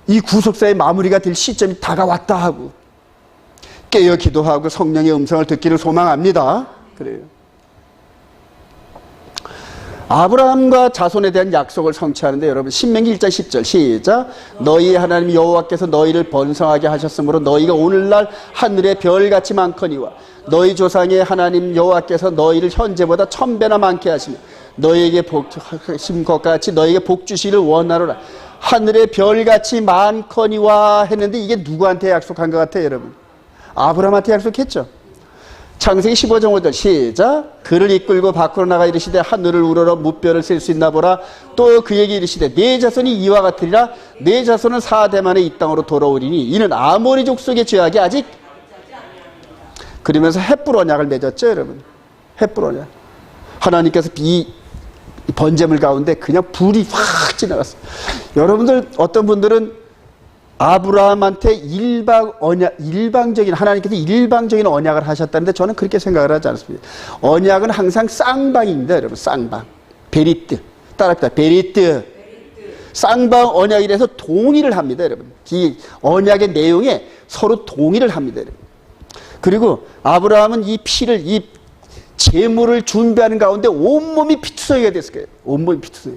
이 구속사의 마무리가 될 시점이 다가왔다 하고 깨어 기도하고 성령의 음성을 듣기를 소망합니다. 그래요. 아브라함과 자손에 대한 약속을 성취하는데 여러분 신명기 1장 10절 시작. 너희 하나님 여호와께서 너희를 번성하게 하셨으므로 너희가 오늘날 하늘의 별같이 많거니와 너희 조상의 하나님 여호와께서 너희를 현재보다 1000배나 많게 하시며 너희에게 복 주신 것 같이 너희에게 복 주시기를 원하노라. 하늘의 별같이 많거니와 했는데 이게 누구한테 약속한 것 같아요 여러분? 아브라함한테 약속했죠. 창세기 15장 5절 시작. 그를 이끌고 밖으로 나가 이르시되 하늘을 우러러 무뼈를 셀 수 있나 보라. 또 그에게 이르시되 네 자손이 이와 같으리라. 네 자손은 4대 만에 이 땅으로 돌아오리니 이는 아모리 족속의 죄악이 아직. 그러면서 헷불 언약을 맺었죠 여러분. 헷불 언약. 하나님께서 이 번제물 가운데 그냥 불이 확 지나갔어요. 여러분들 어떤 분들은 아브라함한테 일방적인 하나님께서 일방적인 언약을 하셨다는데 저는 그렇게 생각을 하지 않습니다. 언약은 항상 쌍방입니다 여러분. 쌍방. 베리트. 따라합니다. 베리트. 쌍방 언약이라서 동의를 합니다 여러분. 이 언약의 내용에 서로 동의를 합니다 여러분. 그리고 아브라함은 이 피를 이 제물을 준비하는 가운데 온몸이 피투성이가 됐을 거예요. 온몸이 피투성이.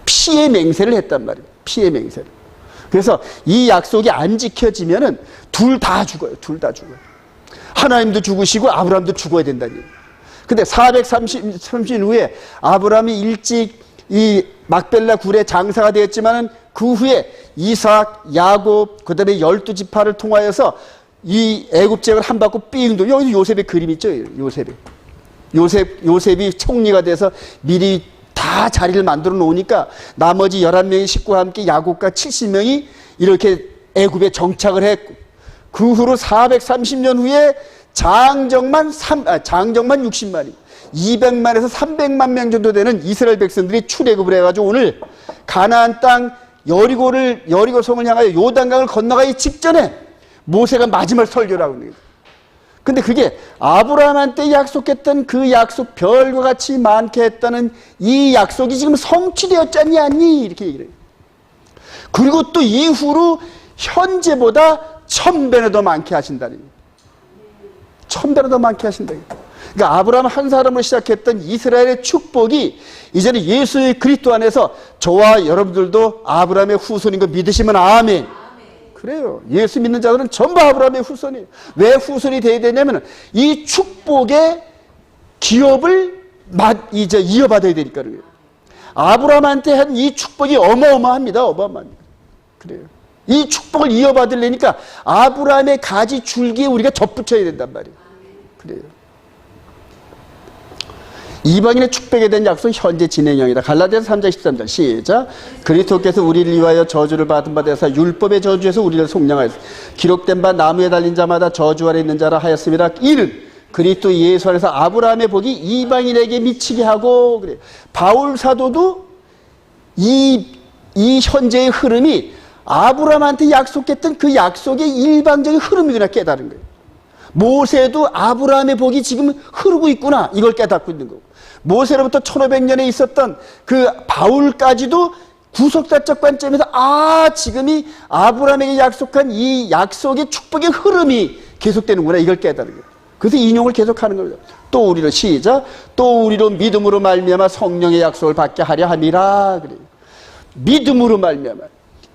피의 맹세를 했단 말이에요. 피의 맹세를. 그래서 이 약속이 안 지켜지면은 둘 다 죽어요. 둘 다 죽어요. 하나님도 죽으시고 아브라함도 죽어야 된다니. 근데 430년 후에 아브라함이 일찍 이 막벨라 굴에 장사가 되었지만은 그 후에 이삭, 야곱, 그 다음에 12지파를 통하여서 이 애굽 제국을 한 바퀴 삥 돌고 여기 요셉의 그림 있죠. 요셉이 총리가 돼서 미리 다 자리를 만들어 놓으니까 나머지 11명의 식구와 함께 야곱과 70명이 이렇게 애굽에 정착을 했고 그 후로 430년 후에 장정만 60만이 200만에서 300만 명 정도 되는 이스라엘 백성들이 출애굽을 해가지고 오늘 가나안 땅 여리고성을 향하여 요단강을 건너가기 직전에 모세가 마지막 설교를 하고 있는 거예요. 근데 그게 아브라함한테 약속했던 그 약속 별과 같이 많게 했다는 이 약속이 지금 성취되었지 않니? 이렇게 얘기를 해요. 그리고 또 이후로 현재보다 1000배나 더 많게 하신다는 거예요. 1000배나 더 많게 하신다. 그러니까 아브라함 한 사람으로 시작했던 이스라엘의 축복이 이제는 예수의 그리스도 안에서 저와 여러분들도 아브라함의 후손인 거 믿으시면 아멘. 그래요. 예수 믿는 자들은 전부 아브라함의 후손이에요. 왜 후손이 돼야 되냐면 이 축복의 기업을 이제 이어받아야 되니까 그래요. 아브라함한테 한 이 축복이 어마어마합니다. 어마어마합니다. 그래요. 이 축복을 이어받으려니까 아브라함의 가지 줄기에 우리가 접붙여야 된단 말이에요. 그래요. 이방인의 축복에 대한 약속은 현재 진행형이다. 갈라디아서 3장 13절 시작. 그리스도께서 우리를 위하여 저주를 받은 바 되사 율법의 저주에서 우리를 속량하였으니 기록된 바 나무에 달린 자마다 저주 아래 있는 자라 하였습니다. 이는 그리스도 예수 안에서 아브라함의 복이 이방인에게 미치게 하고 그래. 바울 사도도 이 현재의 흐름이 아브라함한테 약속했던 그 약속의 일방적인 흐름이구나 깨달은 거예요. 모세도 아브라함의 복이 지금 흐르고 있구나 이걸 깨닫고 있는 거고, 모세로부터 1500년에 있었던 그 바울까지도 구속사적 관점에서 지금이 아브라함에게 약속한 이 약속의 축복의 흐름이 계속되는구나 이걸 깨달은 거예요. 그래서 인용을 계속하는 겁니다. 또 우리로 시작. 또 우리로 믿음으로 말미암아 성령의 약속을 받게 하려 함이라 그래요. 믿음으로 말미암아.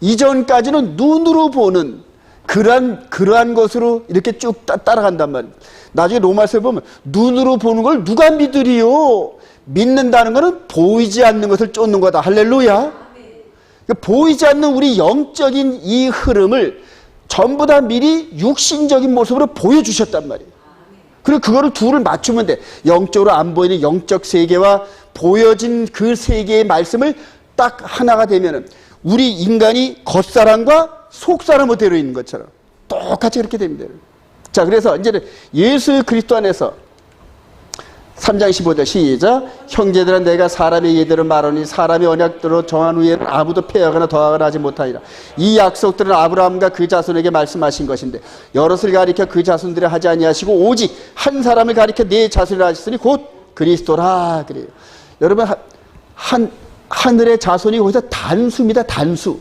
이전까지는 눈으로 보는 그러한 것으로 이렇게 쭉 따라간단 말이에요. 나중에 로마서에 보면 눈으로 보는 걸 누가 믿으리요? 믿는다는 것은 보이지 않는 것을 쫓는 거다. 할렐루야. 그러니까 보이지 않는 우리 영적인 이 흐름을 전부 다 미리 육신적인 모습으로 보여주셨단 말이에요. 그리고 그거를 둘을 맞추면 돼. 영적으로 안 보이는 영적 세계와 보여진 그 세계의 말씀을 딱 하나가 되면은 우리 인간이 겉사람과 속사람으로 되어 있는 것처럼 똑같이 그렇게 됩니다. 자, 그래서 이제는 예수 그리스도 안에서 3장 15절 시작. 형제들아 내가 사람의 예대로 말하니 사람의 언약대로 정한 후에는 아무도 패하거나 더하거나 하지 못하리라. 이 약속들은 아브라함과 그 자손에게 말씀하신 것인데 여럿을 가리켜 그 자손들이 하지 아니하시고 오직 한 사람을 가리켜 네 자손이라 하셨으니 곧 그리스도라 그래요. 여러분 하늘의 자손이 거기서 단수입니다. 단수.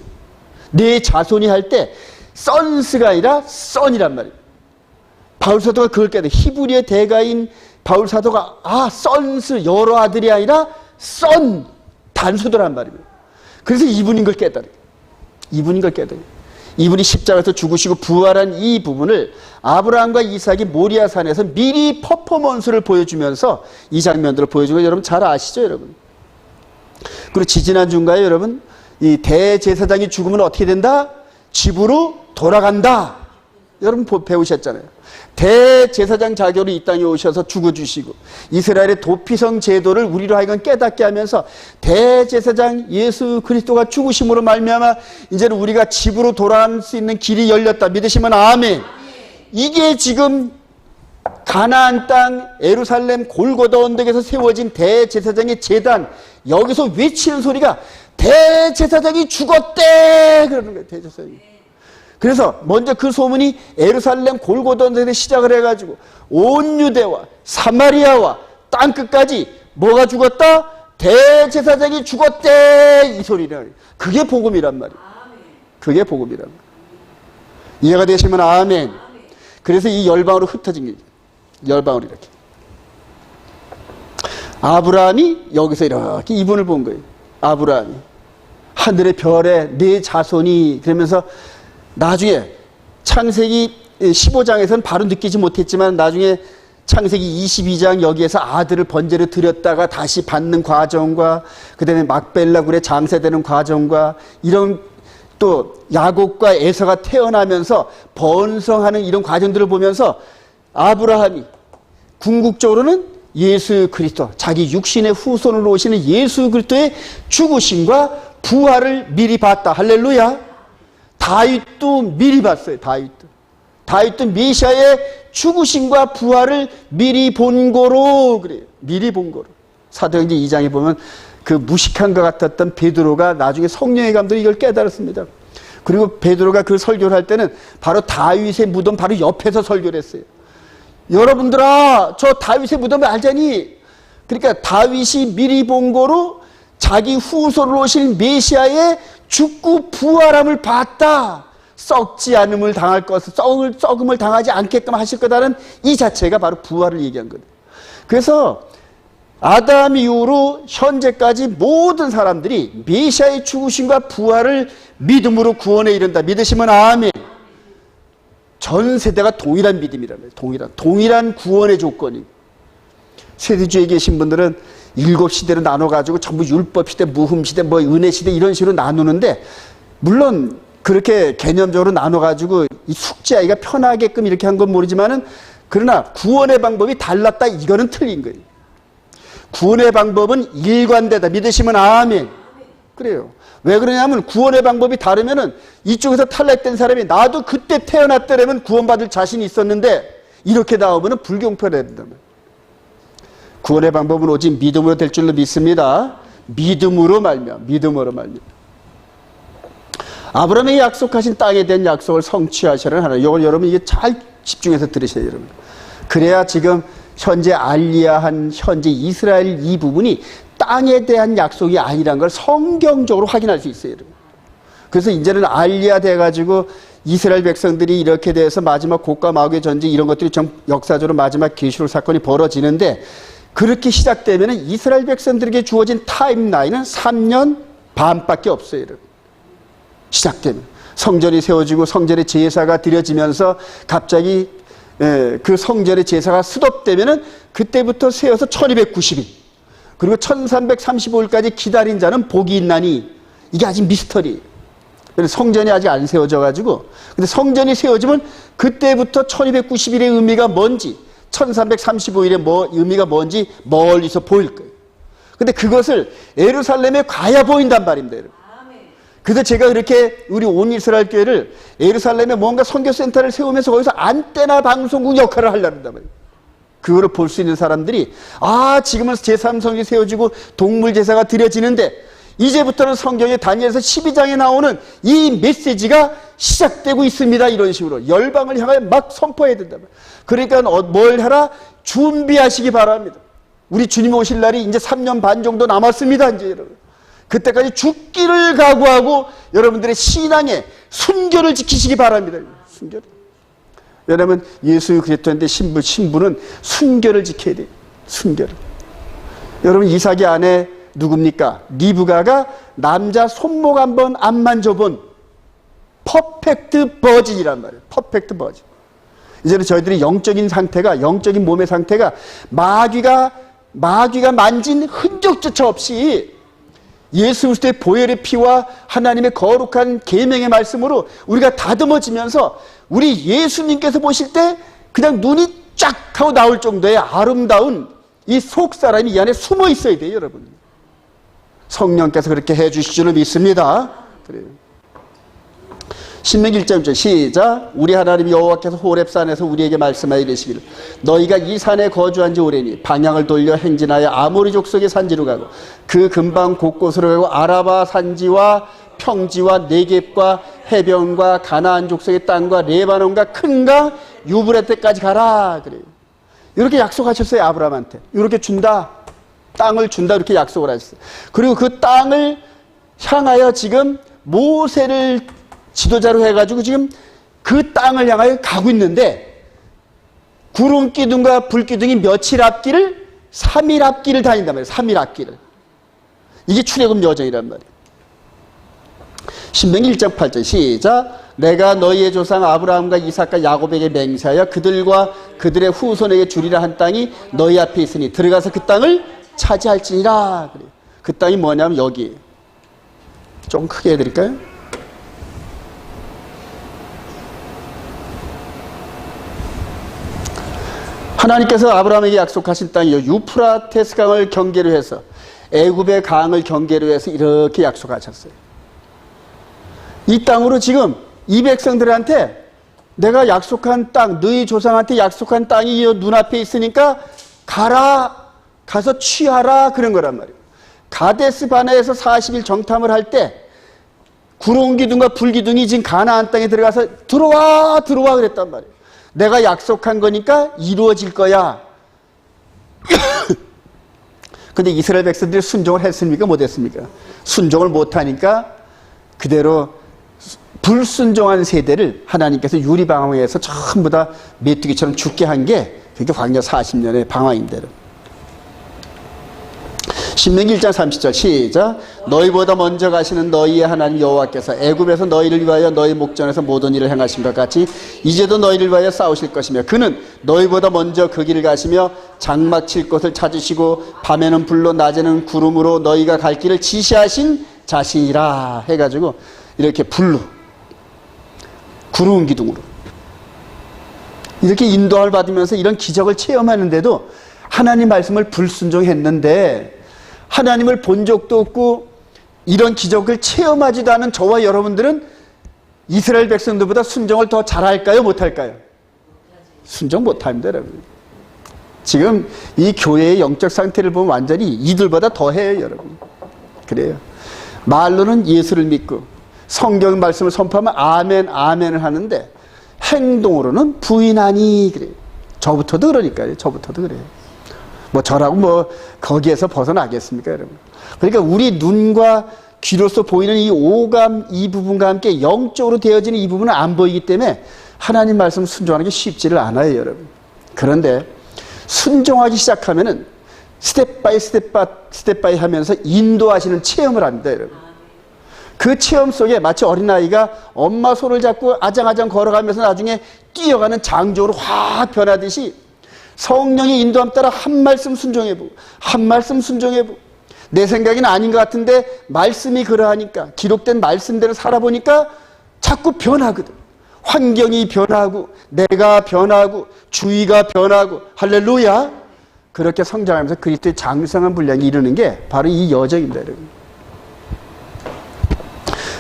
네 자손이 할 때 선스가 아니라 썬이란 말이에요. 바울 사도가 그걸 깨달아요. 히브리의 대가인 바울 사도가 선스 여러 아들이 아니라 썬 단수더란 말이에요. 그래서 이분인 걸 깨달아요. 이분인 걸 깨달아요. 이분이 십자가에서 죽으시고 부활한 이 부분을 아브라함과 이삭이 모리아산에서 미리 퍼포먼스를 보여주면서 이 장면들을 보여주고 여러분 잘 아시죠, 여러분? 그리고 지지난주인가요, 여러분? 이 대제사장이 죽으면 어떻게 된다? 집으로 돌아간다. 여러분 배우셨잖아요. 대제사장 자격으로 이 땅에 오셔서 죽어주시고 이스라엘의 도피성 제도를 우리로 하여금 깨닫게 하면서 대제사장 예수 그리스도가 죽으심으로 말미암아 이제는 우리가 집으로 돌아갈 수 있는 길이 열렸다. 믿으시면 아멘. 이게 지금 가나안 땅 예루살렘 골고다 언덕에서 세워진 대제사장의 제단, 여기서 외치는 소리가 대제사장이 죽었대 그러는 거예요. 대제사장이. 그래서 먼저 그 소문이 예루살렘 골고다 언덕에 시작을 해가지고 온 유대와 사마리아와 땅끝까지 뭐가 죽었다? 대제사장이 죽었대 이 소리를. 그게 복음이란 말이에요. 그게 복음이란 말이에요. 이해가 되시면 아멘. 그래서 이 열방으로 흩어진 게 열방으로 이렇게. 아브라함이 여기서 이렇게 이분을 본 거예요. 아브라함이 하늘의 별에 네 자손이 그러면서 나중에 창세기 15장에서는 바로 느끼지 못했지만 나중에 창세기 22장 여기에서 아들을 번제로 드렸다가 다시 받는 과정과 그 다음에 막벨라 굴에 장사되는 과정과 이런 또 야곱과 에서가 태어나면서 번성하는 이런 과정들을 보면서 아브라함이 궁극적으로는 예수 그리스도, 자기 육신의 후손으로 오시는 예수 그리스도의 죽으심과 부활을 미리 봤다. 할렐루야. 다윗도 미리 봤어요. 다윗도 메시아의 죽으심과 부활을 미리 본 거로 그래요. 미리 본 거로. 사도행전 2장에 보면 그 무식한 것 같았던 베드로가 나중에 성령의 감동으로 이걸 깨달았습니다. 그리고 베드로가 그 설교를 할 때는 바로 다윗의 무덤 바로 옆에서 설교를 했어요. 여러분들아, 저 다윗의 무덤을 알자니? 그러니까 다윗이 미리 본 거로 자기 후손으로 오실 메시아의 죽고 부활함을 봤다. 썩지 않음을 당할 것을, 썩음을 당하지 않게끔 하실 거다는 이 자체가 바로 부활을 얘기한 거예요. 그래서 아담 이후로 현재까지 모든 사람들이 메시아의 죽으심과 부활을 믿음으로 구원에 이른다. 믿으시면 아멘. 전 세대가 동일한 믿음이라면 동일한 구원의 조건이. 세대주의에 계신 분들은 7시대로 나눠가지고 전부 율법시대, 무흠시대, 뭐 은혜시대 이런 식으로 나누는데 물론 그렇게 개념적으로 나눠가지고 이 숙제하기가 편하게끔 이렇게 한 건 모르지만은 그러나 구원의 방법이 달랐다 이거는 틀린 거예요. 구원의 방법은 일관되다. 믿으시면 아멘. 그래요. 왜 그러냐면 구원의 방법이 다르면은 이쪽에서 탈락된 사람이 나도 그때 태어났더라면 구원받을 자신이 있었는데 이렇게 나오면은 불경표가 된다. 구원의 방법은 오직 믿음으로 될 줄로 믿습니다. 믿음으로 말미암아. 아브라함에게 약속하신 땅에 대한 약속을 성취하시는 하나님. 이걸 여러분 이게 잘 집중해서 들으셔야 돼요, 여러분. 그래야 지금 현재 알리야한 현재 이스라엘 이 부분이 땅에 대한 약속이 아니라는 걸 성경적으로 확인할 수 있어요, 여러분. 그래서 이제는 알리야 돼가지고 이스라엘 백성들이 이렇게 돼서 마지막 곡과 마귀의 전쟁 이런 것들이 좀 역사적으로 마지막 계시록 사건이 벌어지는데 그렇게 시작되면 이스라엘 백성들에게 주어진 타임라인은 3년 반밖에 없어요, 여러분. 시작되면 성전이 세워지고 성전의 제사가 드려지면서 갑자기 그 성전의 제사가 스톱되면은 그때부터 세어서 1290일 그리고 1335일까지 기다린 자는 복이 있나니 이게 아직 미스터리. 성전이 아직 안 세워져 가지고 근데 성전이 세워지면 그때부터 1290일의 의미가 뭔지 1335일의 의미가 뭔지 멀리서 보일 거예요. 근데 그것을 예루살렘에 가야 보인단 말입니다, 여러분. 그래서 제가 그렇게 우리 온 이스라엘 교회를 예루살렘에 뭔가 선교센터를 세우면서 거기서 안테나 방송국 역할을 하려고 한단 말이에요. 그거를 볼 수 있는 사람들이 지금은 제3성이 세워지고 동물 제사가 드려지는데 이제부터는 성경에 다니엘서 12장에 나오는 이 메시지가 시작되고 있습니다. 이런 식으로 열방을 향하여 막 선포해야 된다. 그러니까 뭘 하라? 준비하시기 바랍니다. 우리 주님 오실 날이 이제 3년 반 정도 남았습니다. 이제 여러분. 그때까지 죽기를 각오하고 여러분들의 신앙의 순결을 지키시기 바랍니다. 순결. 여러분 예수 그리스도인데 신부는 순결을 지켜야 돼요. 순결. 여러분 이삭의 아내 누굽니까? 리브가가 남자 손목 한번 안 만져본 퍼펙트 버진이란 말이에요. 퍼펙트 버진. 이제는 저희들이 영적인 몸의 상태가 마귀가 만진 흔적조차 없이 예수 그리스도의 보혈의 피와 하나님의 거룩한 계명의 말씀으로 우리가 다듬어지면서 우리 예수님께서 보실 때 그냥 눈이 쫙 하고 나올 정도의 아름다운 이 속 사람이 이 안에 숨어 있어야 돼요, 여러분. 성령께서 그렇게 해주실 줄 믿습니다. 그래요. 신명기 1장 시작. 우리 하나님 여호와께서 호렙산에서 우리에게 말씀하여 이르시기를 너희가 이 산에 거주한 지 오래니 방향을 돌려 행진하여 아모리 족속의 산지로 가고 그 근방 곳곳으로 가고 아라바 산지와 평지와 네겝과 해변과 가나안 족속의 땅과 레바논과 큰 강 유브라테까지 가라. 그래요. 이렇게 약속하셨어요, 아브라함한테. 이렇게 준다. 땅을 준다. 이렇게 약속을 하셨어요. 그리고 그 땅을 향하여 지금 모세를 지도자로 해가지고 지금 그 땅을 향하여 가고 있는데 구름 기둥과 불 기둥이 며칠 앞길을 3일 앞길을 다닌단 말이에요. 3일 앞길을. 이게 출애굽 여정이란 말이에요. 신명기 1장 8절 시작. 내가 너희의 조상 아브라함과 이삭과 야곱에게 맹세하여 그들과 그들의 후손에게 주리라 한 땅이 너희 앞에 있으니 들어가서 그 땅을 차지할지니라. 그래요. 그 땅이 뭐냐면 여기에요. 좀 크게 해드릴까요? 하나님께서 아브라함에게 약속하신 땅이 유프라테스 강을 경계로 해서 애굽의 강을 경계로 해서 이렇게 약속하셨어요. 이 땅으로 지금 이 백성들한테 내가 약속한 땅, 너희 조상한테 약속한 땅이 눈앞에 있으니까 가라, 가서 취하라 그런 거란 말이에요. 가데스 바네에서 40일 정탐을 할 때 구름 기둥과 불 기둥이 지금 가나안 땅에 들어가서 들어와 그랬단 말이에요. 내가 약속한 거니까 이루어질 거야. 근데 이스라엘 백성들이 순종을 했습니까? 못했습니까? 순종을 못하니까 그대로 불순종한 세대를 하나님께서 유리방황에서 전부 다 메뚜기처럼 죽게 한 게 그게 광야 40년의 방황인데요. 신명기 1장 30절 시작. 너희보다 먼저 가시는 너희의 하나님 여호와께서 애굽에서 너희를 위하여 너희 목전에서 모든 일을 행하신 것 같이 이제도 너희를 위하여 싸우실 것이며 그는 너희보다 먼저 그 길을 가시며 장막 칠 곳을 찾으시고 밤에는 불로 낮에는 구름으로 너희가 갈 길을 지시하신 자신이라 해가지고 이렇게 불로 구름 기둥으로 이렇게 인도를 받으면서 이런 기적을 체험하는데도 하나님 말씀을 불순종했는데 하나님을 본 적도 없고 이런 기적을 체험하지도 않은 저와 여러분들은 이스라엘 백성들보다 순종을 더 잘할까요? 못할까요? 순종 못합니다, 여러분. 지금 이 교회의 영적 상태를 보면 완전히 이들보다 더해요, 여러분. 그래요. 말로는 예수를 믿고 성경 말씀을 선포하면 아멘, 아멘을 하는데 행동으로는 부인하니 그래요. 저부터도 그러니까요. 저부터도 그래요. 뭐 저라고 뭐 거기에서 벗어나겠습니까, 여러분? 그러니까 우리 눈과 귀로서 보이는 이 오감 이 부분과 함께 영적으로 되어지는 이 부분은 안 보이기 때문에 하나님 말씀 순종하는 게 쉽지를 않아요, 여러분. 그런데 순종하기 시작하면은 스텝 바이 하면서 인도하시는 체험을 합니다, 여러분. 그 체험 속에 마치 어린아이가 엄마 손을 잡고 아장아장 걸어가면서 나중에 뛰어가는 장조로 확 변하듯이 성령의 인도함 따라 한 말씀 순종해보고 한 말씀 순종해보고 내 생각은 아닌 것 같은데 말씀이 그러하니까 기록된 말씀대로 살아보니까 자꾸 변하거든. 환경이 변하고 내가 변하고 주위가 변하고 할렐루야. 그렇게 성장하면서 그리스도의 장성한 분량이 이루는 게 바로 이 여정입니다, 여러분.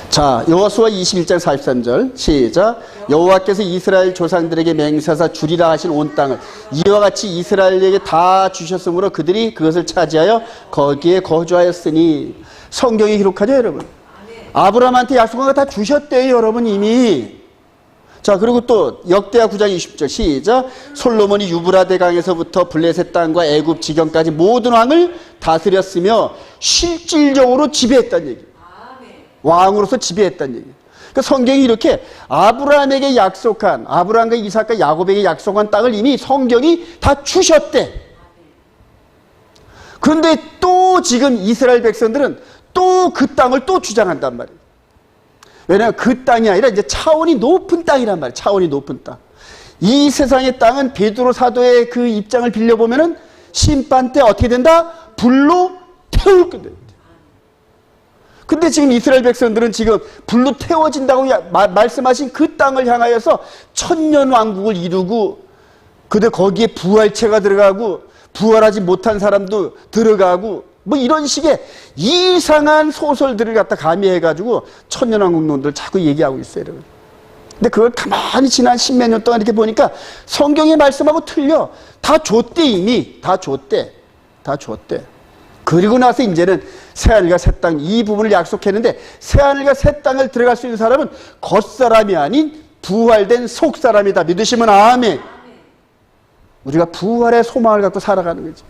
자, 여호수아 21장 43절 시작. 여호와께서 이스라엘 조상들에게 맹세하사 주리라 하신 온 땅을 이와 같이 이스라엘에게 다 주셨으므로 그들이 그것을 차지하여 거기에 거주하였으니. 성경이 기록하죠, 여러분. 아브라함한테 약속한 거 다 주셨대요, 여러분. 이미. 자, 그리고 또 역대하 9장 20절 시작. 솔로몬이 유브라데 강에서부터 블레셋 땅과 애굽 지경까지 모든 왕을 다스렸으며 실질적으로 지배했다는 얘기. 왕으로서 지배했다는 얘기예요. 그러니까 성경이 이렇게 아브라함에게 약속한, 아브라함과 이삭과 야곱에게 약속한 땅을 이미 성경이 다 주셨대. 그런데 또 지금 이스라엘 백성들은 또 그 땅을 또 주장한단 말이에요. 왜냐하면 그 땅이 아니라 이제 차원이 높은 땅이란 말이에요. 차원이 높은 땅. 이 세상의 땅은 베드로 사도의 그 입장을 빌려보면은 심판 때 어떻게 된다? 불로 태울 건데. 근데 지금 이스라엘 백성들은 지금 불로 태워진다고 말씀하신 그 땅을 향하여서 천년 왕국을 이루고 그들 거기에 부활체가 들어가고 부활하지 못한 사람도 들어가고 뭐 이런 식의 이상한 소설들을 갖다 가미해가지고 천년 왕국론들 자꾸 얘기하고 있어요. 근데 그걸 가만히 지난 십몇 년 동안 이렇게 보니까 성경의 말씀하고 틀려. 다 줬대 이미. 다 줬대. 다 줬대. 그리고 나서 이제는 새하늘과 새 땅 이 부분을 약속했는데 새하늘과 새 땅을 들어갈 수 있는 사람은 겉사람이 아닌 부활된 속사람이다. 믿으시면 아멘. 우리가 부활의 소망을 갖고 살아가는 거지.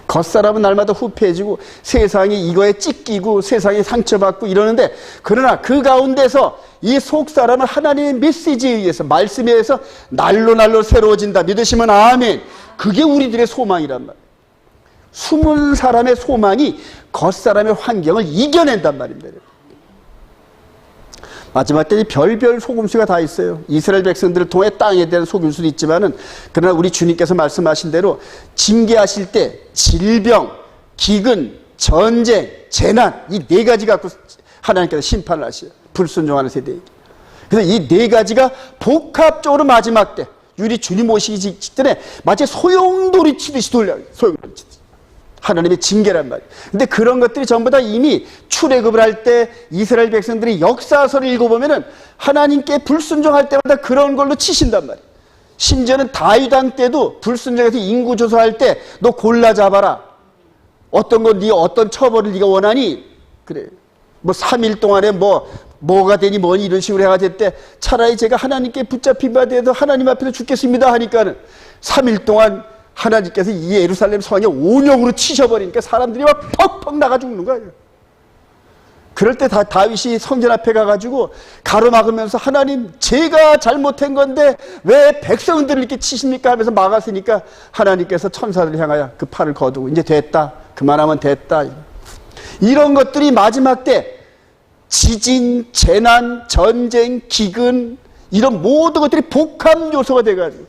겉사람은 날마다 후패해지고 세상이 이거에 찢기고 세상에 상처받고 이러는데 그러나 그 가운데서 이 속사람은 하나님의 메시지에 의해서 말씀에 의해서 날로 새로워진다. 믿으시면 아멘. 그게 우리들의 소망이란 말이에요. 숨은 사람의 소망이 겉사람의 환경을 이겨낸단 말입니다. 마지막 때 별별 속임수가 다 있어요. 이스라엘 백성들을 통해 땅에 대한 속임수도 있지만은 그러나 우리 주님께서 말씀하신 대로 징계하실 때 질병, 기근, 전쟁, 재난 이 네 가지 갖고 하나님께서 심판을 하셔요. 불순종하는 세대에게. 그래서 이 네 가지가 복합적으로 마지막 때 우리 주님 오시기 직전에 마치 소용돌이 치듯이 돌려요. 소용돌이 치듯이. 하나님의 징계란 말이에요. 근데 그런 것들이 전부 다 이미 출애굽을 할 때 이스라엘 백성들이 역사서를 읽어보면은 하나님께 불순종할 때마다 그런 걸로 치신단 말이에요. 심지어는 다윗 왕 때도 불순종해서 인구 조사할 때 너 골라 잡아라. 어떤 거 네 어떤 처벌을 네가 원하니? 그래. 뭐 3일 동안에 뭐가 되니 뭐니 이런 식으로 해가 됐대. 차라리 제가 하나님께 붙잡힌 바 되어서 하나님 앞에서 죽겠습니다 하니까는 3일 동안 하나님께서 이 예루살렘 성에 온영으로 치셔버리니까 사람들이 막 퍽퍽 나가 죽는 거예요. 그럴 때 다윗이 성전 앞에 가가지고 가로막으면서 하나님 제가 잘못한 건데 왜 백성들을 이렇게 치십니까 하면서 막았으니까 하나님께서 천사들을 향하여 그 팔을 거두고 이제 됐다. 그만하면 됐다. 이런 것들이 마지막 때 지진, 재난, 전쟁, 기근 이런 모든 것들이 복합 요소가 돼가지고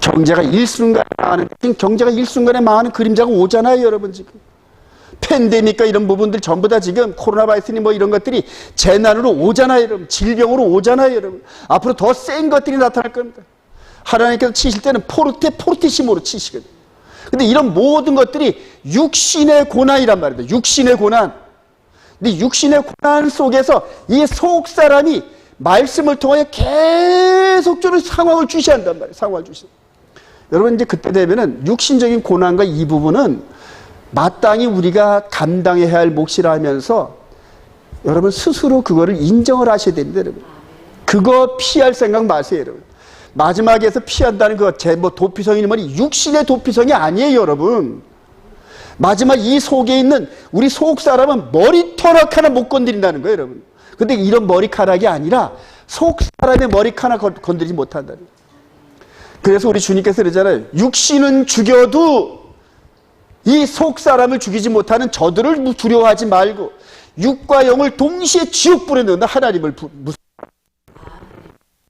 경제가 일순간에 망하는, 경제가 일순간에 망하는 그림자가 오잖아요, 여러분. 지금 팬데믹과 이런 부분들 전부 다 지금 코로나 바이러스니 뭐 이런 것들이 재난으로 오잖아요, 여러분. 질병으로 오잖아요, 여러분. 앞으로 더 센 것들이 나타날 겁니다. 하나님께서 치실 때는 포르티시모로 치시거든요. 근데 이런 모든 것들이 육신의 고난이란 말입니다. 육신의 고난. 근데 육신의 고난 속에서 이 속 사람이 말씀을 통하여 계속적으로 상황을 주시한단 말이에요. 상황을 주시. 여러분 이제 그때 되면은 육신적인 고난과 이 부분은 마땅히 우리가 감당해야 할 몫이라 하면서 여러분 스스로 그거를 인정을 하셔야 됩니다. 여러분. 그거 피할 생각 마세요. 여러분. 마지막에서 피한다는 거 도피성이니 뭐니 육신의 도피성이 아니에요. 여러분. 마지막 이 속에 있는 우리 속 사람은 머리털 하나 못 건드린다는 거예요. 여러분. 근데 이런 머리카락이 아니라 속 사람의 머리카락 건드리지 못한다는 거예요. 그래서 우리 주님께서 그러잖아요. 육신은 죽여도 이 속 사람을 죽이지 못하는 저들을 두려워하지 말고 육과 영을 동시에 지옥불에 넣는다. 하나님을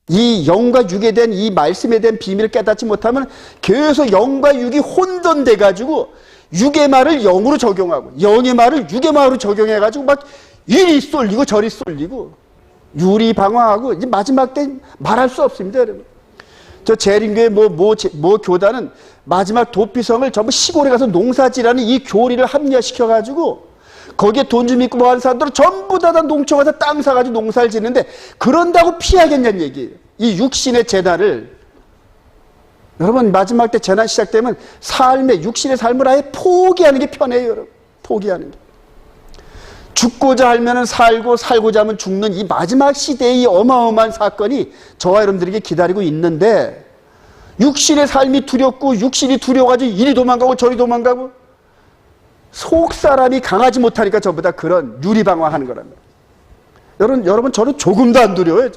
이 영과 육에 대한 이 말씀에 대한 비밀을 깨닫지 못하면 계속 영과 육이 혼돈돼 가지고 육의 말을 영으로 적용하고 영의 말을 육의 말로 적용해 가지고 막 이리 쏠리고 저리 쏠리고 유리방황하고 이제 마지막 때 말할 수 없습니다. 여러분. 저 재림교회 뭐 교단은 마지막 도피성을 전부 시골에 가서 농사지라는 이 교리를 합리화시켜 가지고 거기에 돈 좀 있고 뭐 하는 사람들은 전부 다 농촌 가서 땅 사가지고 농사를 짓는데 그런다고 피하겠냐는 얘기예요. 이 육신의 재난을. 여러분 마지막 때 재난 시작되면 육신의 삶을 아예 포기하는 게 편해요. 여러분. 포기하는 게. 죽고자 하면 살고 살고자 하면 죽는 이 마지막 시대의 이 어마어마한 사건이 저와 여러분들에게 기다리고 있는데 육신의 삶이 두렵고 육신이 두려워가지고 이리 도망가고 저리 도망가고 속 사람이 강하지 못하니까 전부 다 그런 유리방황하는 거랍니다. 여러분 저는 조금도 안 두려워요.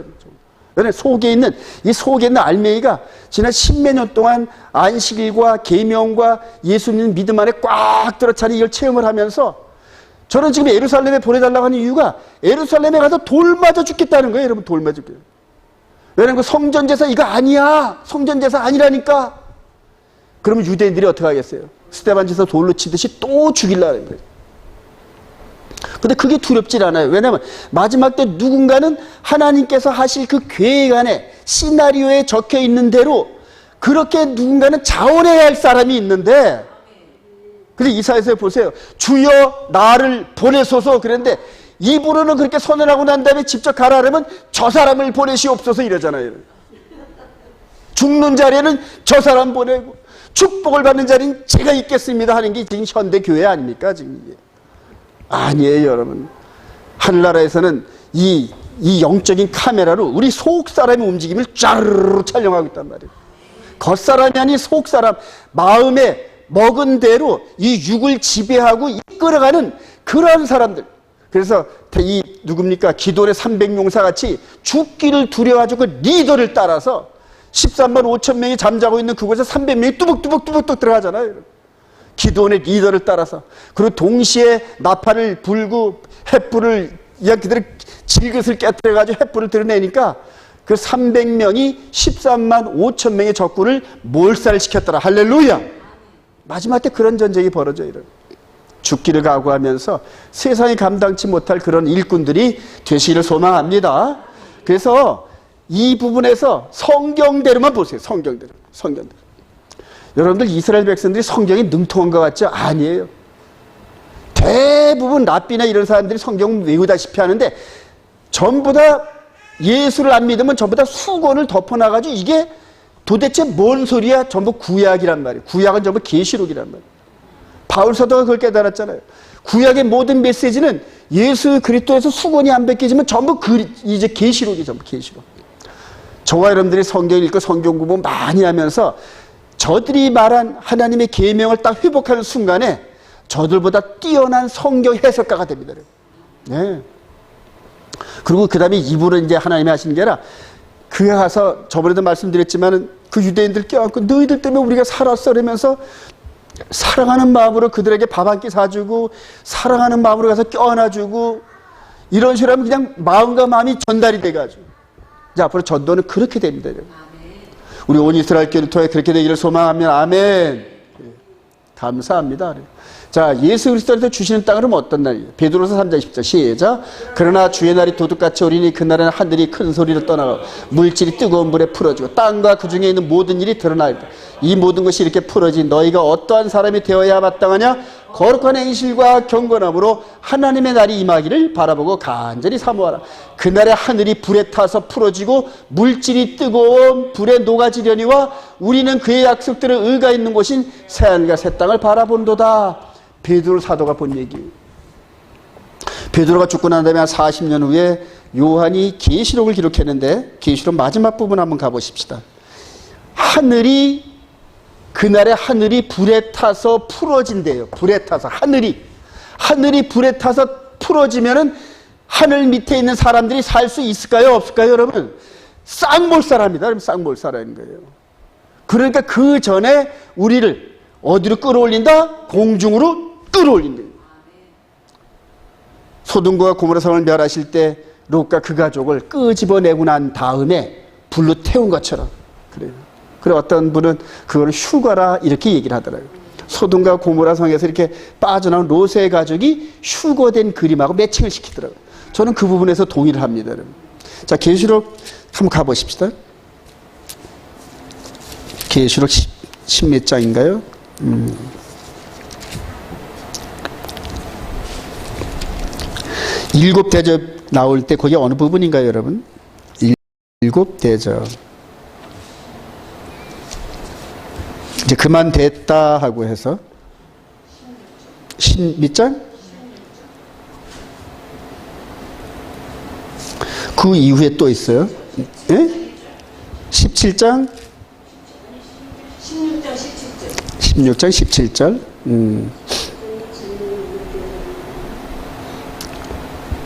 왜냐하면 속에 있는 알맹이가 지난 십몇 년 동안 안식일과 계명과 예수님 믿음 안에 꽉 들어차는 이걸 체험을 하면서 저는 지금 예루살렘에 보내달라고 하는 이유가 예루살렘에 가서 돌 맞아 죽겠다는 거예요. 여러분 돌 맞아 죽겠어요. 왜냐하면 성전제사 이거 아니야. 성전제사 아니라니까. 그러면 유대인들이 어떻게 하겠어요? 스데반 제사 돌로 치듯이 또 죽이려는 거예요. 근데 그게 두렵질 않아요. 왜냐하면 마지막 때 누군가는 하나님께서 하실 그 계획 안에 시나리오에 적혀 있는 대로 그렇게 누군가는 자원해야 할 사람이 있는데 그래서 이사야서에 보세요. 주여 나를 보내소서 그랬는데 입으로는 그렇게 선언하고 난 다음에 직접 가라 하면 저 사람을 보내시옵소서 이러잖아요. 죽는 자리에는 저 사람 보내고 축복을 받는 자리는 제가 있겠습니다 하는 게 지금 현대교회 아닙니까? 지금 이게. 아니에요 여러분. 하늘나라에서는 이 영적인 카메라로 우리 속 사람의 움직임을 쫙 촬영하고 있단 말이에요. 겉사람이 아닌 속 사람 마음에 먹은 대로 이 육을 지배하고 이끌어가는 그러한 사람들. 그래서 이 누굽니까? 기도의 300용사 같이 죽기를 두려워가지고 그 리더를 따라서 13만 5천 명이 잠자고 있는 그곳에 300명이 뚜벅뚜벅 들어가잖아요. 기도원의 리더를 따라서. 그리고 동시에 나팔을 불고 횃불을 그대로 질긋을 깨뜨려가지고 횃불을 드러내니까 그 300명이 13만 5천 명의 적군을 몰살시켰더라. 할렐루야. 마지막 때 그런 전쟁이 벌어져요. 죽기를 각오하면서 세상이 감당치 못할 그런 일꾼들이 되시기를 소망합니다. 그래서 이 부분에서 성경대로만 보세요. 성경대로. 여러분들 이스라엘 백성들이 성경이 능통한 것 같죠? 아니에요. 대부분 랍비나 이런 사람들이 성경 외우다시피 하는데 전부 다 예수를 안 믿으면 전부 다 수건을 덮어놔가지고 이게 도대체 뭔 소리야? 전부 구약이란 말이에요. 구약은 전부 계시록이란 말이에요. 바울 사도가 그걸 깨달았잖아요. 구약의 모든 메시지는 예수 그리스도에서 수건이 안 벗겨지면 전부 이제 계시록이 전부 계시록. 저와 여러분들이 성경 읽고 성경 공부 많이 하면서 저들이 말한 하나님의 계명을 딱 회복하는 순간에 저들보다 뛰어난 성경 해석가가 됩니다. 네. 그리고 그 다음에 입으로 이제 하나님이 하신 게 아니라 그에 가서 저번에도 말씀드렸지만 그 유대인들 껴안고 너희들 때문에 우리가 살았어 이러면서 사랑하는 마음으로 그들에게 밥 한 끼 사주고 사랑하는 마음으로 가서 껴안아주고 이런 식으로 하면 그냥 마음과 마음이 전달이 돼가지고 이제 앞으로 전도는 그렇게 됩니다. 우리 온 이스라엘 교회를 통해 그렇게 되기를 소망하면 아멘. 감사합니다. 자, 예수 그리스도한테 주시는 땅은 그럼 어떤 날이에요? 베드로서 3장 10절 시작. 그러나 주의 날이 도둑같이 오리니 그날에는 하늘이 큰 소리를 떠나고 물질이 뜨거운 불에 풀어지고 땅과 그 중에 있는 모든 일이 드러날 때 이 모든 것이 이렇게 풀어진 너희가 어떠한 사람이 되어야 마땅하냐? 거룩한 행실과 경건함으로 하나님의 날이 임하기를 바라보고 간절히 사모하라. 그날에 하늘이 불에 타서 풀어지고 물질이 뜨거운 불에 녹아지려니와 우리는 그의 약속들을 의가 있는 곳인 새하늘과 새 땅을 바라본도다. 베드로 사도가 본 얘기예요. 베드로가 죽고 난 다음에 한 40년 후에 요한이 계시록을 기록했는데 계시록 마지막 부분 한번 가보십시다. 그날에 하늘이 불에 타서 풀어진대요. 불에 타서 하늘이 불에 타서 풀어지면은 하늘 밑에 있는 사람들이 살 수 있을까요? 없을까요? 여러분, 쌍몰살합니다. 그럼 쌍몰살하는 거예요. 그러니까 그 전에 우리를 어디로 끌어올린다? 공중으로 끌어올린다. 소돔과 고모라 성을 멸하실 때 롯과 그 가족을 끄집어내고 난 다음에 불로 태운 것처럼 그래요. 그래 어떤 분은 그거는 휴거라 이렇게 얘기를 하더라고요. 소돔과 고모라 성에서 이렇게 빠져나온 롯의 가족이 휴거된 그림하고 매칭을 시키더라고요. 저는 그 부분에서 동의를 합니다. 여러분. 자, 계시록 한번 가보십시다. 계시록 10몇 장인가요? 일곱 대접 나올 때 거기 어느 부분인가요, 여러분? 일곱 대접. 이제 그만 됐다 하고 해서 몇 장? 그 이후에 또 있어요. 예? 17장? 16장 17절.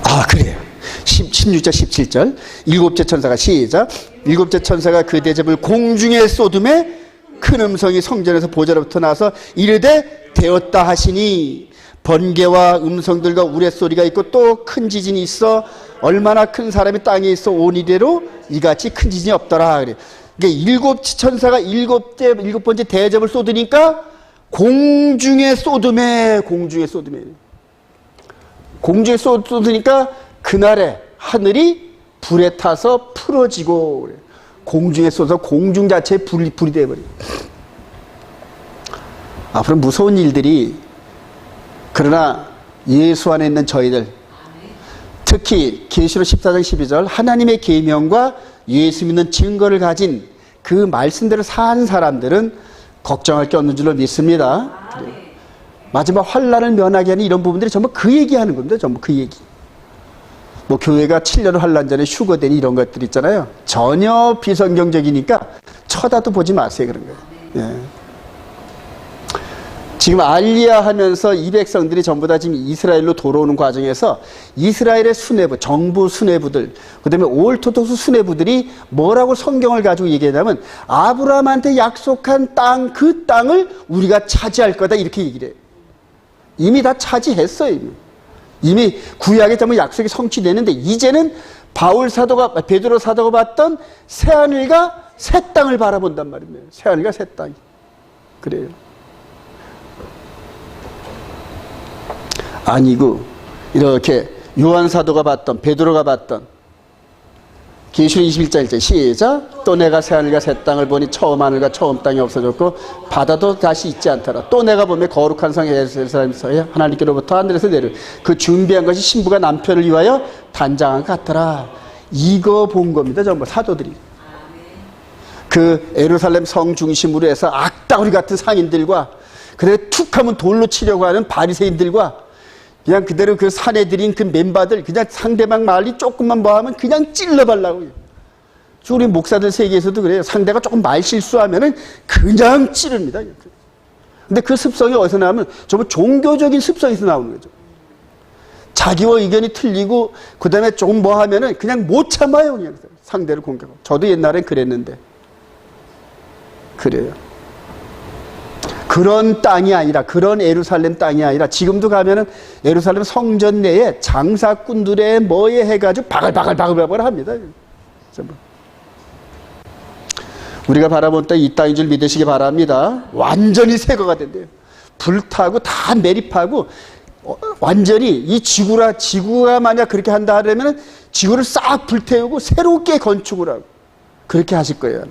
아, 그래요. 16장 17절. 일곱째 천사가 시작. 일곱째 천사가 그 대접을 공중에 쏟음에 큰 음성이 성전에서 보좌로부터 나서 이르되 되었다 하시니 번개와 음성들과 우레소리가 있고 또 큰 지진이 있어 얼마나 큰 사람이 땅에 있어 온 이래로 이같이 큰 지진이 없더라. 그래. 그러니까 일곱 천사가 일곱 번째 대접을 쏟으니까 공중에 쏟으니까 그날에 하늘이 불에 타서 풀어지고 그래. 공중에 쏟아서 공중 자체에 불이 되어버려요. 앞으로 무서운 일들이, 그러나 예수 안에 있는 저희들, 특히 계시록 14장 12절 하나님의 계명과 예수 믿는 증거를 가진 그 말씀대로 산 사람들은 걱정할 게 없는 줄로 믿습니다. 마지막 환난을 면하게 하는 이런 부분들이 전부 그 얘기하는 겁니다. 전부 그 얘기. 뭐 교회가 7년 환난 전에 휴거된 이런 것들 있잖아요. 전혀 비성경적이니까 쳐다도 보지 마세요. 그런 거예요. 예. 지금 알리야 하면서 이 백성들이 전부 다 지금 이스라엘로 돌아오는 과정에서 이스라엘의 수뇌부, 정부 수뇌부들, 그 다음에 올토독스 수뇌부들이 뭐라고 성경을 가지고 얘기하냐면 아브라함한테 약속한 땅, 그 땅을 우리가 차지할 거다 이렇게 얘기를 해요. 이미 다 차지했어요. 이미 구약에 전부 약속이 성취되는데 이제는 베드로 사도가 봤던 새하늘과 새 땅을 바라본단 말입니다. 새하늘과 새 땅. 그래요. 아니고 이렇게 요한 사도가 봤던, 베드로가 봤던 계시록 21장 1절 시작. 또 내가 새하늘과 새 땅을 보니 처음 하늘과 처음 땅이 없어졌고 바다도 다시 있지 않더라. 또 내가 보면 거룩한 성 예루살렘에서 하나님께로부터 하늘에서 내려 그 준비한 것이 신부가 남편을 위하여 단장한 것 같더라. 이거 본 겁니다. 전부 사도들이. 그 예루살렘 성 중심으로 해서 악다구리 같은 상인들과 그래 툭 하면 돌로 치려고 하는 바리새인들과 그냥 그대로 그 산에 들인 그 멤버들 그냥 상대방 말이 조금만 뭐 하면 그냥 찔러달라고. 우리 목사들 세계에서도 그래요. 상대가 조금 말 실수하면은 그냥 찌릅니다. 근데 그 습성이 어디서 나오면 전부 종교적인 습성에서 나오는 거죠. 자기와 의견이 틀리고 그 다음에 조금 뭐 하면은 그냥 못 참아요. 그냥 상대를 공격하고. 저도 옛날엔 그랬는데. 그래요. 그런 땅이 아니라, 그런 예루살렘 땅이 아니라 지금도 가면은 예루살렘 성전 내에 장사꾼들의 뭐에 해가지고 바글바글 합니다. 우리가 바라본 땅 이 땅인 줄 믿으시기 바랍니다. 완전히 새거가 된대요. 불타고 다 매립하고 완전히 이 지구가 만약 그렇게 한다 하려면 지구를 싹 불태우고 새롭게 건축을 하고 그렇게 하실 거예요.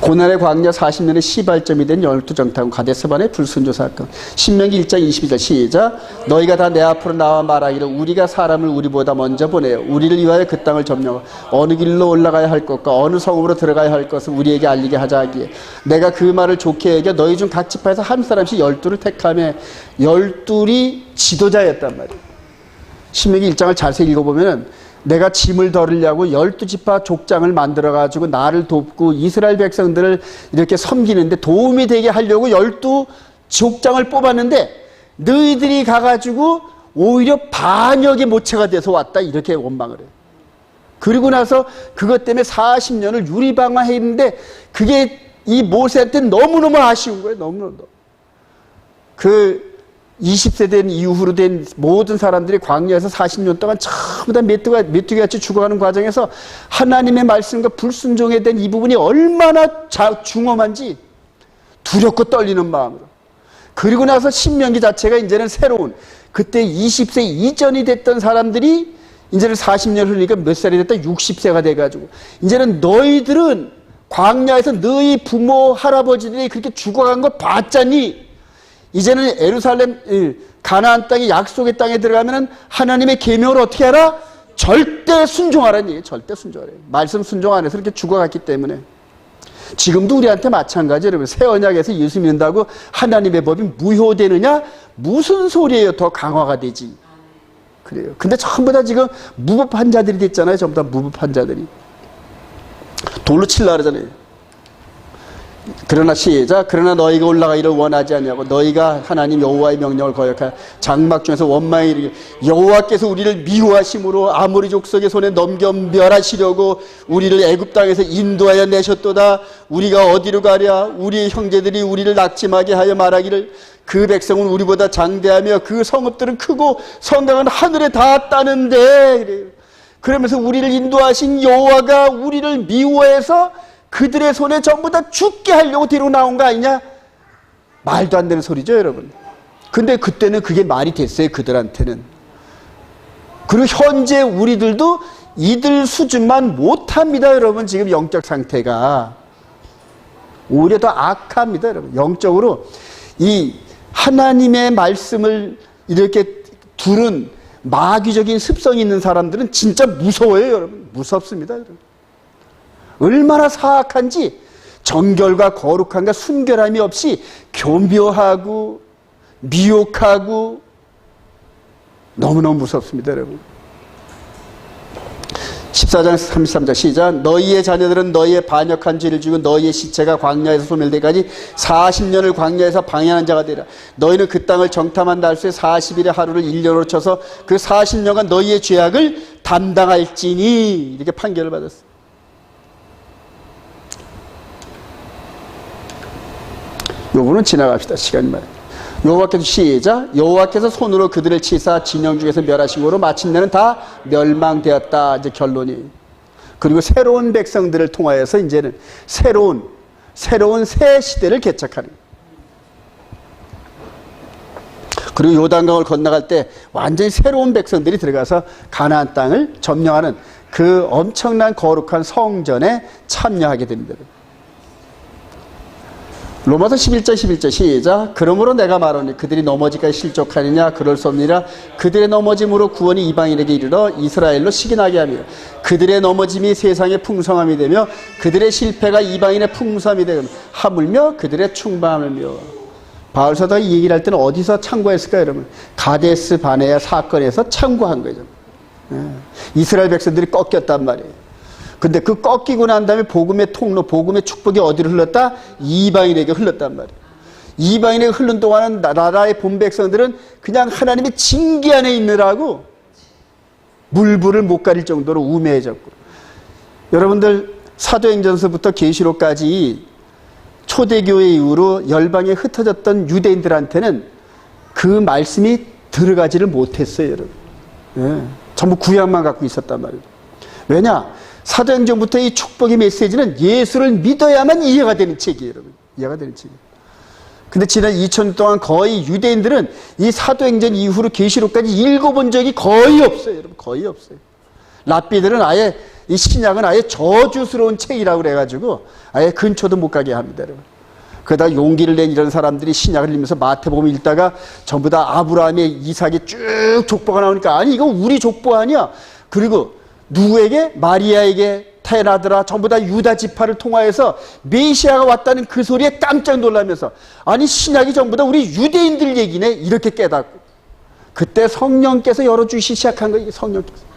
고난의 광야 40년의 시발점이 된 12정탐 가데스반의 불순조 사건. 신명기 1장 22절 시작. 너희가 다 내 앞으로 나와 말하기를 우리가 사람을 우리보다 먼저 보내요. 우리를 위하여 그 땅을 점령하고 어느 길로 올라가야 할 것과 어느 성읍으로 들어가야 할 것을 우리에게 알리게 하자 하기에 내가 그 말을 좋게 여겨 너희 중 각 지파에서 한 사람씩 12를 택하며 12이 지도자였단 말이에요. 신명기 1장을 자세히 읽어보면 내가 짐을 덜으려고 12지파 족장을 만들어가지고 나를 돕고 이스라엘 백성들을 이렇게 섬기는데 도움이 되게 하려고 12족장을 뽑았는데 너희들이 가가지고 오히려 반역의 모체가 돼서 왔다 이렇게 원망을 해요. 그리고 나서 그것 때문에 40년을 유리방황했는데 그게 이 모세한테 너무너무 아쉬운 거예요. 너무너무. 그 20세 된 이후로 된 모든 사람들이 광야에서 40년 동안 전부 다 메뚜기같이 죽어가는 과정에서 하나님의 말씀과 불순종에 대한 이 부분이 얼마나 중엄한지 두렵고 떨리는 마음으로. 그리고 나서 신명기 자체가 이제는 새로운 그때 20세 이전이 됐던 사람들이 이제는 40년 흘리니까 몇 살이 됐다? 60세가 돼가지고 이제는 너희들은 광야에서 너희 부모 할아버지들이 그렇게 죽어간 거 봤잖니? 이제는 예루살렘 가나안 땅에 약속의 땅에 들어가면은 하나님의 계명을 어떻게 하라? 절대 순종하라는 얘기예요. 절대 순종하라. 말씀 순종 안 해서 이렇게 죽어갔기 때문에. 지금도 우리한테 마찬가지예요. 여러분. 새 언약에서 예수 믿는다고 하나님의 법이 무효되느냐? 무슨 소리예요? 더 강화가 되지. 그래요. 근데 전부 다 지금 무법한 자들이 됐잖아요. 전부 다 무법한 자들이. 돌로 칠라 그러잖아요. 그러나 시작. 그러나 너희가 올라가기를 원하지 않냐고 너희가 하나님 여호와의 명령을 거역하여 장막 중에서 원망이 이르기를 여호와께서 우리를 미워하심으로 아모리 족속의 손에 넘겨 멸하시려고 우리를 애굽 땅에서 인도하여 내셨도다. 우리가 어디로 가랴? 우리의 형제들이 우리를 낙심하게 하여 말하기를 그 백성은 우리보다 장대하며 그 성읍들은 크고 성강은 하늘에 닿았다는데 그래요. 그러면서 우리를 인도하신 여호와가 우리를 미워해서 그들의 손에 전부 다 죽게 하려고 데리고 나온 거 아니냐? 말도 안 되는 소리죠, 여러분. 근데 그때는 그게 말이 됐어요, 그들한테는. 그리고 현재 우리들도 이들 수준만 못합니다, 여러분. 지금 영적 상태가. 오히려 더 악합니다, 여러분. 영적으로 이 하나님의 말씀을 이렇게 두른 마귀적인 습성이 있는 사람들은 진짜 무서워요, 여러분. 무섭습니다, 여러분. 얼마나 사악한지 정결과 거룩함과 순결함이 없이 교묘하고 미혹하고 너무너무 무섭습니다, 여러분. 14장 33절 시작. 너희의 자녀들은 너희의 반역한 죄를 지고 너희의 시체가 광야에서 소멸될 때까지 40년을 광야에서 방향한 자가 되라. 너희는 그 땅을 정탐한 날수에 40일의 하루를 1년으로 쳐서 그 40년간 너희의 죄악을 담당할지니 이렇게 판결을 받았어요. 이 부분은 지나갑시다. 시간이 많아요. 여호와께서 시작. 여호와께서 손으로 그들을 치사 진영 중에서 멸하시고로 마침내는 다 멸망되었다. 이제 결론이. 그리고 새로운 백성들을 통하여서 이제는 새로운 새 시대를 개척하는. 그리고 요단강을 건너갈 때 완전히 새로운 백성들이 들어가서 가나안 땅을 점령하는 그 엄청난 거룩한 성전에 참여하게 됩니다. 로마서 11장 시작. 그러므로 내가 말하노니 그들이 넘어지기까지 실족하느냐? 그럴 수 없느니라. 그들의 넘어짐으로 구원이 이방인에게 이르러 이스라엘로 시기나게 하며 그들의 넘어짐이 세상의 풍성함이 되며 그들의 실패가 이방인의 풍성함이 되며 하물며 그들의 충만함이며. 바울 사도가 이 얘기를 할 때는 어디서 참고했을까요, 여러분? 가데스 바네아 사건에서 참고한 거죠. 이스라엘 백성들이 꺾였단 말이에요. 근데 그 꺾이고 난 다음에 복음의 통로, 복음의 축복이 어디로 흘렀다? 이방인에게 흘렀단 말이에요. 이방인에게 흐른 동안은 나라의 본 백성들은 그냥 하나님의 징계 안에 있느라고 물불을 못 가릴 정도로 우매해졌고. 여러분들 사도행전서부터 계시록까지 초대교회 이후로 열방에 흩어졌던 유대인들한테는 그 말씀이 들어가지를 못했어요, 여러분. 예, 전부 구약만 갖고 있었단 말이에요. 왜냐? 사도행전부터 이 축복의 메시지는 예수를 믿어야만 이해가 되는 책이에요, 여러분. 이해가 될지. 근데 지난 2000년 동안 거의 유대인들은 이 사도행전 이후로 계시록까지 읽어본 적이 거의 없어요. 여러분, 거의 없어요. 랍비들은 아예 이 신약은 아예 저주스러운 책이라고 그래가지고 아예 근처도 못 가게 합니다. 여러분. 그러다 용기를 낸 이런 사람들이 신약을 읽으면서 마태복음 읽다가 전부 다 아브라함의 이삭의 쭉 족보가 나오니까 아니 이거 우리 족보 아니야. 그리고 누구에게? 마리아에게 태어나더라. 전부 다 유다 지파를 통하여서 메시아가 왔다는 그 소리에 깜짝 놀라면서 아니 신약이 전부 다 우리 유대인들 얘기네. 이렇게 깨닫고 그때 성령께서 열어주시기 시작한 거예요. 성령께서.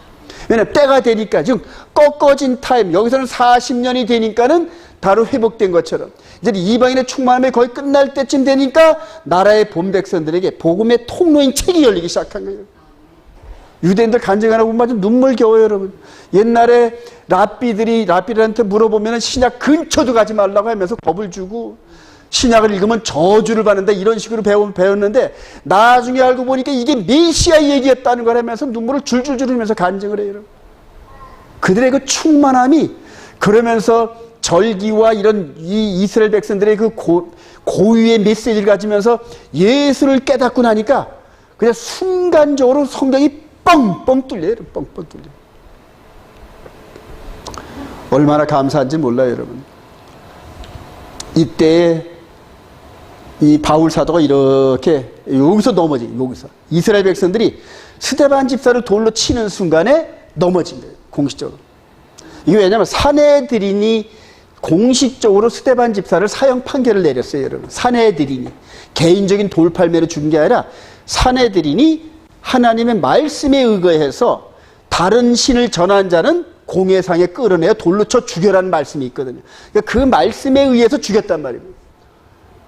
왜냐하면 때가 되니까 지금 꺾어진 타임, 여기서는 40년이 되니까는 바로 회복된 것처럼 이제 이방인의 충만함이 거의 끝날 때쯤 되니까 나라의 본 백성들에게 복음의 통로인 책이 열리기 시작한 거예요. 유대인들 간증하나 보면 아주 눈물겨워요, 여러분. 옛날에 랍비들한테 물어보면 신약 근처도 가지 말라고 하면서 겁을 주고 신약을 읽으면 저주를 받는다 이런 식으로 배웠는데 나중에 알고 보니까 이게 메시아 얘기였다는 걸 하면서 눈물을 줄줄 흘리면서 간증을 해요. 여러분. 그들의 그 충만함이 그러면서 절기와 이런 이 이스라엘 백성들의 그 고유의 메시지를 가지면서 예수를 깨닫고 나니까 그냥 순간적으로 성경이 뻥뻥 뚫려요. 뻥뻥 뚫려요. 얼마나 감사한지 몰라요, 여러분. 이때에 이 바울 사도가 이렇게 여기서 여기서 이스라엘 백성들이 스데반 집사를 돌로 치는 순간에 넘어진 거예요. 공식적으로. 이게 왜냐하면 사내들인이 공식적으로 스데반 집사를 사형 판결을 내렸어요, 여러분. 사내들인이 개인적인 돌팔매로 죽은 게 아니라 사내들인이 하나님의 말씀에 의거해서 다른 신을 전한 자는 공회상에 끌어내어 돌로 쳐 죽여라는 말씀이 있거든요. 그러니까 그 말씀에 의해서 죽였단 말입니다.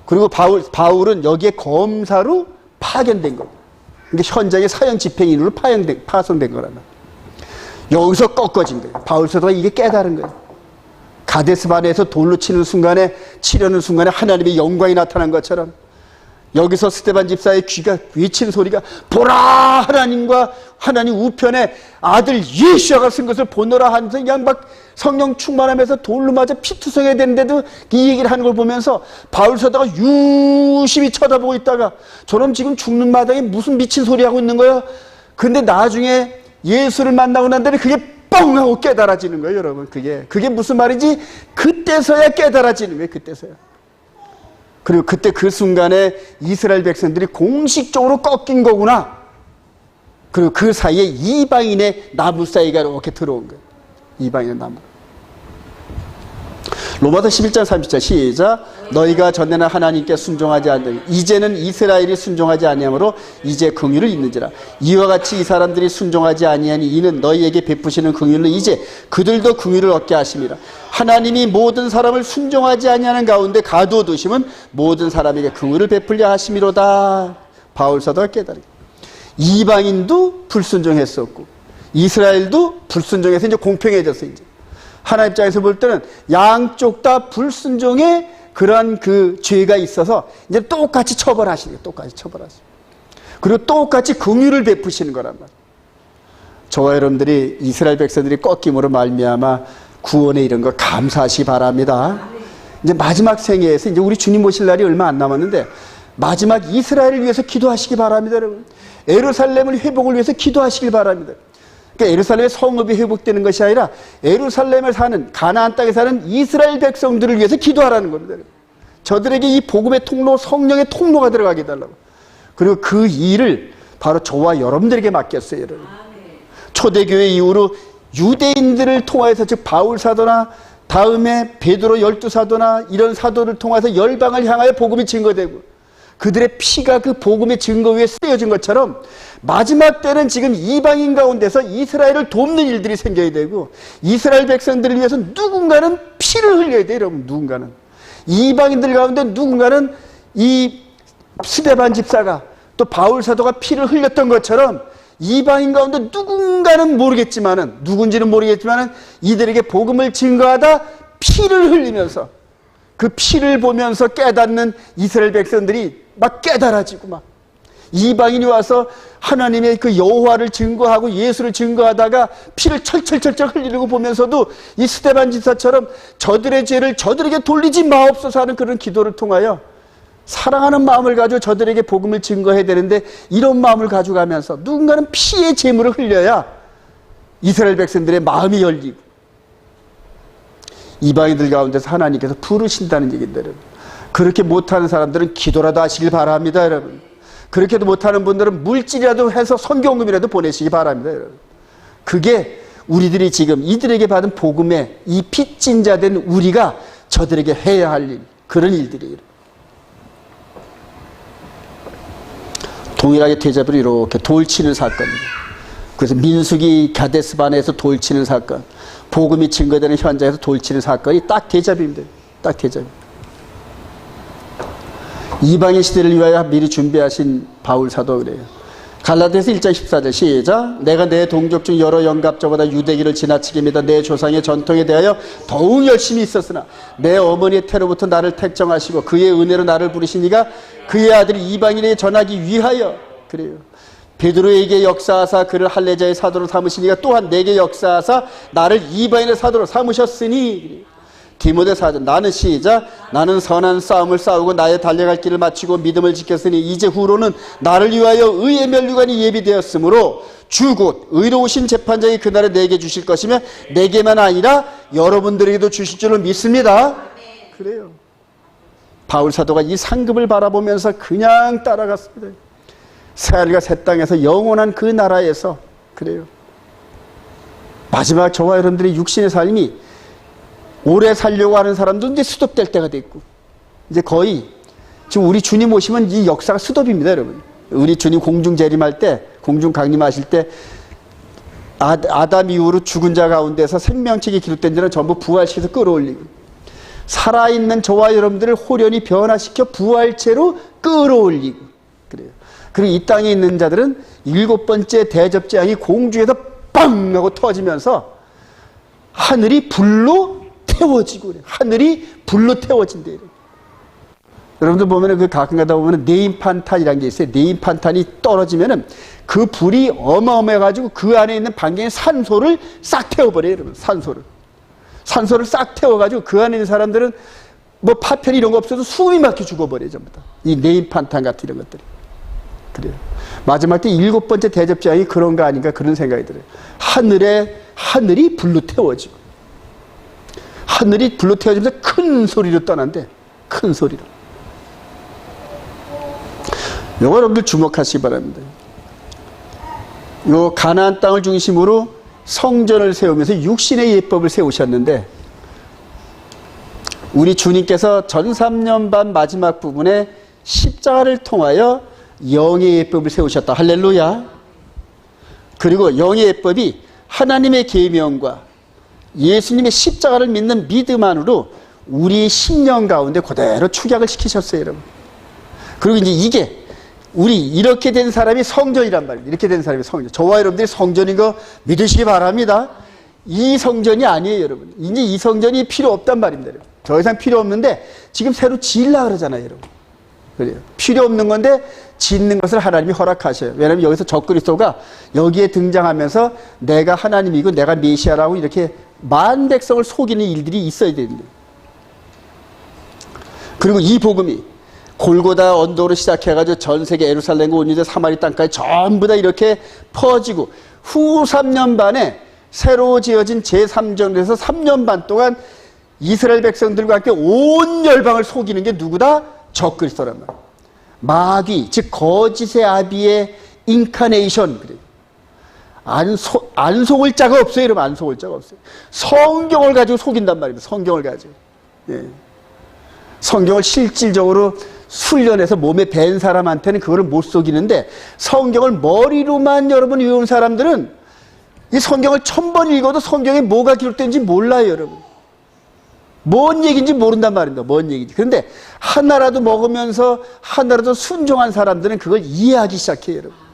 그리고 바울은 여기에 검사로 파견된 거예요. 그러니까 현장의 사형 집행인으로 파송된 거란 말이에요. 여기서 꺾어진 거예요. 바울 사도가 이게 깨달은 거예요. 가데스바네에서 돌로 치려는 순간에 하나님의 영광이 나타난 것처럼 여기서 스데반 집사의 귀가 외친 소리가 보라 하나님과 하나님 우편에 아들 예수야가 쓴 것을 보노라 하면서 그냥 막 성령 충만하면서 돌로 맞아 피투성해야 되는데도 이 얘기를 하는 걸 보면서 바울 사도가 유심히 쳐다보고 있다가 저놈 지금 죽는 마당에 무슨 미친 소리 하고 있는 거야? 근데 나중에 예수를 만나고 난 다음에 그게 뻥 하고 깨달아지는 거예요, 여러분. 그게 무슨 말인지 그때서야 깨달아지는 거예요. 그때서야. 그리고 그때 그 순간에 이스라엘 백성들이 공식적으로 꺾인 거구나. 그리고 그 사이에 이방인의 나무 사이가 이렇게 들어온 거예요. 이방인의 나무. 로마서 11장 30절 시작. 너희가 전에는 하나님께 순종하지 않는 이제는 이스라엘이 순종하지 아니하므로 이제 긍휼을 있는지라. 이와 같이 이 사람들이 순종하지 아니하니 이는 너희에게 베푸시는 긍휼로 이제 그들도 긍휼을 얻게 하심이라. 하나님이 모든 사람을 순종하지 아니하는 가운데 가두어두심은 모든 사람에게 긍휼을 베풀려 하심이로다. 바울 사도가 깨달은 이방인도 불순종했었고 이스라엘도 불순종해서 이제 공평해졌어요. 이제 하나님 입장에서 볼 때는 양쪽 다 불순종의 그러한 그 죄가 있어서 이제 똑같이 처벌하시는 거예요. 똑같이 처벌하시는 거예요. 그리고 똑같이 긍휼을 베푸시는 거란 말이에요. 저와 여러분들이 이스라엘 백성들이 꺾임으로 말미암아 구원에 이런 거 감사하시기 바랍니다. 이제 마지막 생애에서 이제 우리 주님 오실 날이 얼마 안 남았는데 마지막 이스라엘을 위해서 기도하시기 바랍니다, 여러분. 예루살렘을 회복을 위해서 기도하시길 바랍니다. 그러니까 예루살렘의 성읍이 회복되는 것이 아니라 예루살렘을 사는 가나안 땅에 사는 이스라엘 백성들을 위해서 기도하라는 겁니다. 저들에게 이 복음의 통로, 성령의 통로가 들어가게 해달라고. 그리고 그 일을 바로 저와 여러분들에게 맡겼어요, 여러분. 초대교회 이후로 유대인들을 통하여서 즉 바울 사도나 다음에 베드로 12사도나 이런 사도를 통해서 열방을 향하여 복음이 증거되고 그들의 피가 그 복음의 증거 위에 쓰여진 것처럼 마지막 때는 지금 이방인 가운데서 이스라엘을 돕는 일들이 생겨야 되고 이스라엘 백성들을 위해서 누군가는 피를 흘려야 돼요, 여러분. 누군가는 이방인들 가운데 누군가는 이 스데반 집사가 또 바울 사도가 피를 흘렸던 것처럼 이방인 가운데 누군가는 모르겠지만은 누군지는 모르겠지만은 이들에게 복음을 증거하다 피를 흘리면서 그 피를 보면서 깨닫는 이스라엘 백성들이 막 깨달아지고 막 이방인이 와서 하나님의 그 여호와를 증거하고 예수를 증거하다가 피를 철철철철 흘리는 거 보면서도 이 스데반 집사처럼 저들의 죄를 저들에게 돌리지 마옵소서 하는 그런 기도를 통하여 사랑하는 마음을 가지고 저들에게 복음을 증거해야 되는데 이런 마음을 가져가면서 누군가는 피의 제물을 흘려야 이스라엘 백성들의 마음이 열리고 이방인들 가운데서 하나님께서 부르신다는 얘기인데, 여러분. 그렇게 못하는 사람들은 기도라도 하시길 바랍니다, 여러분. 그렇게도 못하는 분들은 물질이라도 해서 선교금이라도 보내시기 바랍니다, 여러분. 그게 우리들이 지금 이들에게 받은 복음의 이 빚진자 된 우리가 저들에게 해야 할 일, 그런 일들이에요. 동일하게 대접으로 이렇게 돌치는 사건입니다. 그래서 민수기 가데스반에서 돌치는 사건, 복음이 증거되는 현장에서 돌치는 사건이 딱 대접입니다. 딱 대접입니다. 이방인 시대를 위하여 미리 준비하신 바울 사도 그래요. 갈라디아서 1장 14절 시작. 내가 내 동족 중 여러 영갑자보다 유대기를 지나치게 믿어 내 조상의 전통에 대하여 더욱 열심히 있었으나 내 어머니의 태로부터 나를 택정하시고 그의 은혜로 나를 부르시니가 그의 아들이 이방인에게 전하기 위하여. 그래요. 베드로에게 역사하사 그를 할례자의 사도로 삼으시니가 또한 내게 역사하사 나를 이방인의 사도로 삼으셨으니. 디모데 4장 나는 시작. 나는 선한 싸움을 싸우고 나의 달려갈 길을 마치고 믿음을 지켰으니 이제 후로는 나를 위하여 의의 면류관이 예비되었으므로 주 곧 의로우신 재판장이 그날에 내게 주실 것이며 내게만 아니라 여러분들에게도 주실 줄로 믿습니다. 그래요. 바울 사도가 이 상급을 바라보면서 그냥 따라갔습니다. 새하늘과 새 땅에서 영원한 그 나라에서. 그래요. 마지막 저와 여러분들의 육신의 삶이 오래 살려고 하는 사람도 이제 수톱될 때가 됐고, 이제 거의 지금 우리 주님 오시면 이 역사가 수톱입니다, 여러분. 우리 주님 공중 재림할 때, 공중 강림하실 때 아담 이후로 죽은 자 가운데서 생명책이 기록된 자는 전부 부활시켜서 끌어올리고, 살아있는 저와 여러분들을 호련히 변화시켜 부활체로 끌어올리고. 그래요. 그리고 이 땅에 있는 자들은 7번째 대접재앙이 공중에서 빵 하고 터지면서 하늘이 불로 태워지고 그래. 하늘이 불로 태워진대. 여러분들 보면은 그 가끔 가다 보면은 네임판탄이라는 게 있어요. 네임판탄이 떨어지면은 그 불이 어마어마해가지고 그 안에 있는 반경의 산소를 싹 태워버려요, 여러분. 산소를 싹 태워가지고 그 안에 있는 사람들은 뭐 파편 이런 거 없어도 숨이 막혀 죽어버려요, 전부 다. 이 네임판탄 같은 이런 것들이. 그래요. 마지막 때 7번째 대접재앙이 그런 거 아닌가 그런 생각이 들어요. 하늘이 불로 태워지고. 하늘이 불로 태워지면서 큰 소리로 떠난대. 큰 소리로. 요거 여러분들 주목하시기 바랍니다. 요 가나안 땅을 중심으로 성전을 세우면서 육신의 예법을 세우셨는데, 우리 주님께서 전 3년 반 마지막 부분에 십자가를 통하여 영의 예법을 세우셨다. 할렐루야. 그리고 영의 예법이 하나님의 계명과 예수님의 십자가를 믿는 믿음 안으로 우리 신령 가운데 그대로 축약을 시키셨어요, 여러분. 그리고 이제 이게 우리 이렇게 된 사람이 성전이란 말이에요. 이렇게 된 사람이 성전. 저와 여러분들이 성전인 거 믿으시기 바랍니다. 이 성전이 아니에요, 여러분. 이제 이 성전이 필요 없단 말입니다, 여러분. 더 이상 필요 없는데 지금 새로 지으려고 그러잖아요, 여러분. 그래요. 필요 없는 건데 짓는 것을 하나님이 허락하셔요. 왜냐하면 여기서 적그리스도가 여기에 등장하면서 내가 하나님이고 내가 메시아라고 이렇게 만 백성을 속이는 일들이 있어야 되는데, 그리고 이 복음이 골고다 언덕으로 시작해가지고 전 세계 예루살렘과 온 유대 사마리 땅까지 전부 다 이렇게 퍼지고 후 3년 반에 새로 지어진 제3전에서 3년 반 동안 이스라엘 백성들과 함께 온 열방을 속이는 게 누구다? 적그리스도란 말이에요. 마귀, 즉 거짓의 아비의 인카네이션. 그래요. 안 속을 자가 없어요, 여러분. 안 속을 자가 없어요. 성경을 가지고 속인단 말입니다. 성경을 가지고. 예. 성경을 실질적으로 훈련해서 몸에 밴 사람한테는 그거를 못 속이는데, 성경을 머리로만 여러분 외운 사람들은 이 성경을 1000번 읽어도 성경에 뭐가 기록된지 몰라요, 여러분. 뭔 얘기인지 모른단 말입니다. 뭔 얘기인지. 그런데 하나라도 먹으면서 하나라도 순종한 사람들은 그걸 이해하기 시작해요, 여러분.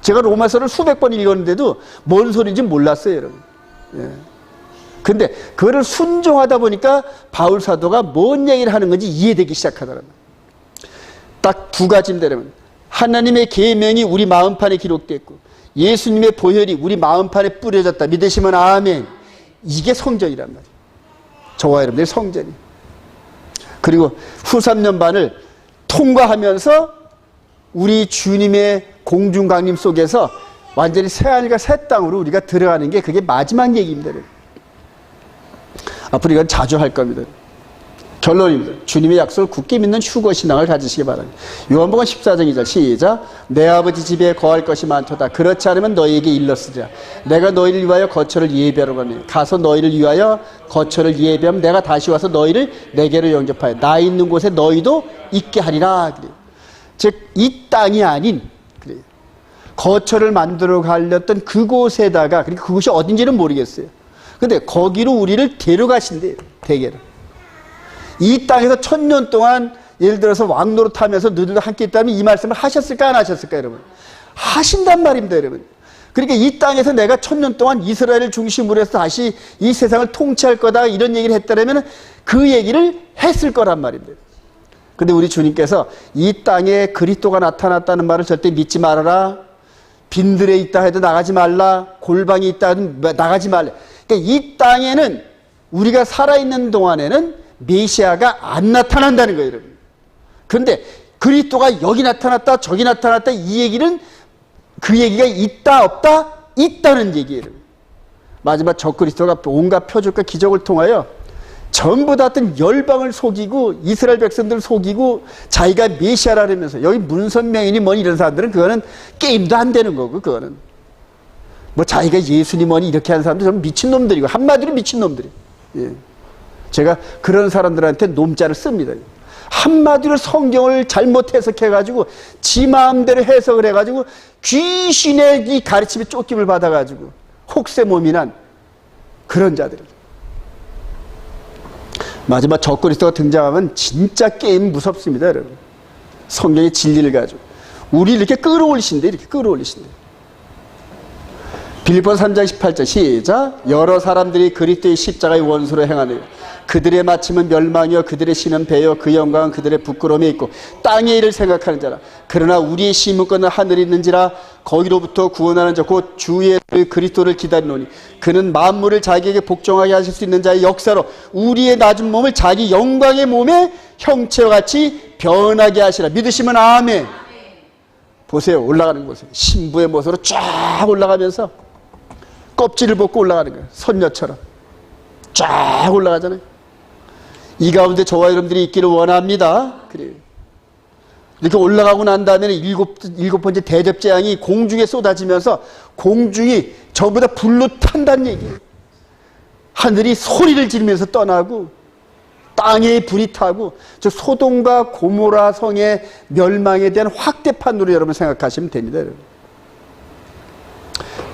제가 로마서를 수백 번 읽었는데도 뭔 소리인지 몰랐어요, 여러분. 예. 근데 그거를 순종하다 보니까 바울 사도가 뭔 얘기를 하는 건지 이해되기 시작하더라고요. 딱 두 가지인데, 하나님의 계명이 우리 마음판에 기록됐고 예수님의 보혈이 우리 마음판에 뿌려졌다. 믿으시면 아멘. 이게 성전이란 말이에요. 저와 여러분들의 성전이. 그리고 후 3년반을 통과하면서 우리 주님의 공중강림 속에서 완전히 새하늘과 새 땅으로 우리가 들어가는 게 그게 마지막 얘기입니다. 앞으로 이건 자주 할 겁니다. 결론입니다. 주님의 약속을 굳게 믿는 휴거신앙을 가지시기 바랍니다. 요한복음 14장 2절 시작. 내 아버지 집에 거할 것이 많도다. 그렇지 않으면 너희에게 일렀으리라. 내가 너희를 위하여 거처를 예비하러 가니 가서 너희를 위하여 거처를 예비하면 내가 다시 와서 너희를 내게로 영접하여 나 있는 곳에 너희도 있게 하리라. 그래요. 즉 이 땅이 아닌 그래요. 거처를 만들어 가려던 그곳에다가 그러니까 그곳이 어딘지는 모르겠어요. 근데 거기로 우리를 데려가신대요. 대개로. 이 땅에서 1000년 동안 예를 들어서 왕노릇하면서 너희들도 함께 있다면 이 말씀을 하셨을까 안 하셨을까 여러분? 하신단 말입니다 여러분. 그러니까 이 땅에서 내가 1000년 동안 이스라엘을 중심으로 해서 다시 이 세상을 통치할 거다 이런 얘기를 했다면 그 얘기를 했을 거란 말입니다. 근데 우리 주님께서 이 땅에 그리스도가 나타났다는 말을 절대 믿지 말아라. 빈들에 있다 해도 나가지 말라. 골방이 있다 해도 나가지 말라. 그러니까 이 땅에는 우리가 살아있는 동안에는 메시아가 안 나타난다는 거예요, 여러분. 그런데 그리스도가 여기 나타났다, 저기 나타났다 이 얘기는 그 얘기가 있다, 없다? 있다는 얘기예요. 마지막 적그리스도가 온갖 표적과 기적을 통하여 전부 다 어떤 열방을 속이고 이스라엘 백성들을 속이고 자기가 메시아라면서 여기 문선명이니 뭐니 이런 사람들은 그거는 게임도 안 되는 거고 그거는 뭐 자기가 예수님 뭐니 이렇게 하는 사람들 좀 미친놈들이고 한마디로 미친놈들이에요. 예. 제가 그런 사람들한테 놈자를 씁니다. 한마디로 성경을 잘못 해석해가지고 지 마음대로 해석을 해가지고 귀신의 이 가르침에 쫓김을 받아가지고 혹세무민이 난 그런 자들입니다. 마지막 적그리스도가 등장하면 진짜 게임 무섭습니다, 여러분. 성경의 진리를 가지고 우리 이렇게 끌어올리신대, 이렇게 끌어올리신대. 빌립보서 3장 18절 시작. 여러 사람들이 그리스도의 십자가의 원수로 행하느니 그들의 마침은 멸망이요 그들의 신은 배요 그 영광은 그들의 부끄러움에 있고 땅의 일을 생각하는 자라. 그러나 우리의 시문권은 하늘에 있는지라 거기로부터 구원하는 자 곧 주의 그리스도를 기다리노니 그는 만물을 자기에게 복종하게 하실 수 있는 자의 역사로 우리의 낮은 몸을 자기 영광의 몸의 형체와 같이 변하게 하시라. 믿으시면 아멘. 보세요. 올라가는 곳에 신부의 모습으로 쫙 올라가면서 껍질을 벗고 올라가는 거예요. 선녀처럼 쫙 올라가잖아요. 이 가운데 저와 여러분들이 있기를 원합니다. 그래요. 이렇게 올라가고 난 다음에는 일곱 번째 대접재앙이 공중에 쏟아지면서 공중이 전부 다 불로 탄다는 얘기예요. 하늘이 소리를 지르면서 떠나고 땅에 불이 타고 저 소돔과 고모라 성의 멸망에 대한 확대판으로 여러분 생각하시면 됩니다. 여러분.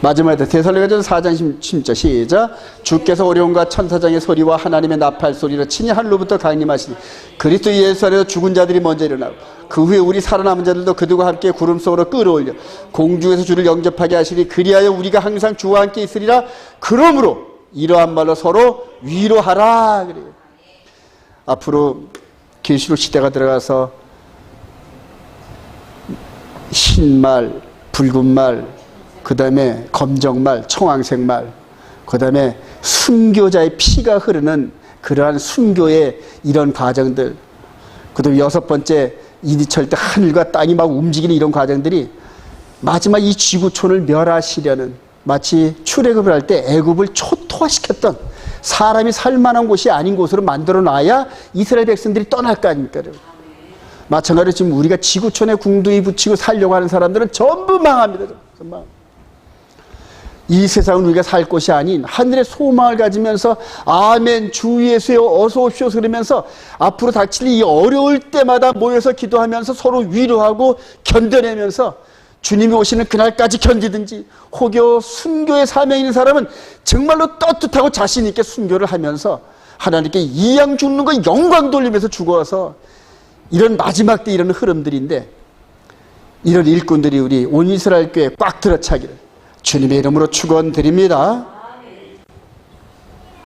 마지막에 데살로니가전서 4장 10절 시작. 주께서 어려움과 천사장의 소리와 하나님의 나팔 소리로 친히 하늘로부터 강림하시니 그리스도 예수 안에서 죽은 자들이 먼저 일어나고 그 후에 우리 살아남은 자들도 그들과 함께 구름 속으로 끌어올려 공중에서 주를 영접하게 하시니 그리하여 우리가 항상 주와 함께 있으리라. 그러므로 이러한 말로 서로 위로하라. 그래요. 앞으로 계시록 시대가 들어가서 흰말, 붉은말, 그 다음에 검정말, 청황색말, 그 다음에 순교자의 피가 흐르는 그러한 순교의 이런 과정들, 그 다음에 6번째 이디철 때 하늘과 땅이 막 움직이는 이런 과정들이 마지막 이 지구촌을 멸하시려는 마치 출애굽을 할 때 애굽을 초토화시켰던 사람이 살만한 곳이 아닌 곳으로 만들어 놔야 이스라엘 백성들이 떠날 거 아닙니까? 마찬가지로 지금 우리가 지구촌에 궁둥이 붙이고 살려고 하는 사람들은 전부 망합니다. 전부. 이 세상은 우리가 살 곳이 아닌 하늘의 소망을 가지면서 아멘 주 예수여 어서 오십시오 그러면서 앞으로 닥칠 이 어려울 때마다 모여서 기도하면서 서로 위로하고 견뎌내면서 주님이 오시는 그날까지 견디든지 혹여 순교의 사명이 있는 사람은 정말로 떳떳하고 자신 있게 순교를 하면서 하나님께 이양 죽는 거 영광 돌리면서 죽어서 이런 마지막 때 이런 흐름들인데 이런 일꾼들이 우리 온 이스라엘 교회에 꽉 들어차기를 주님의 이름으로 축원드립니다.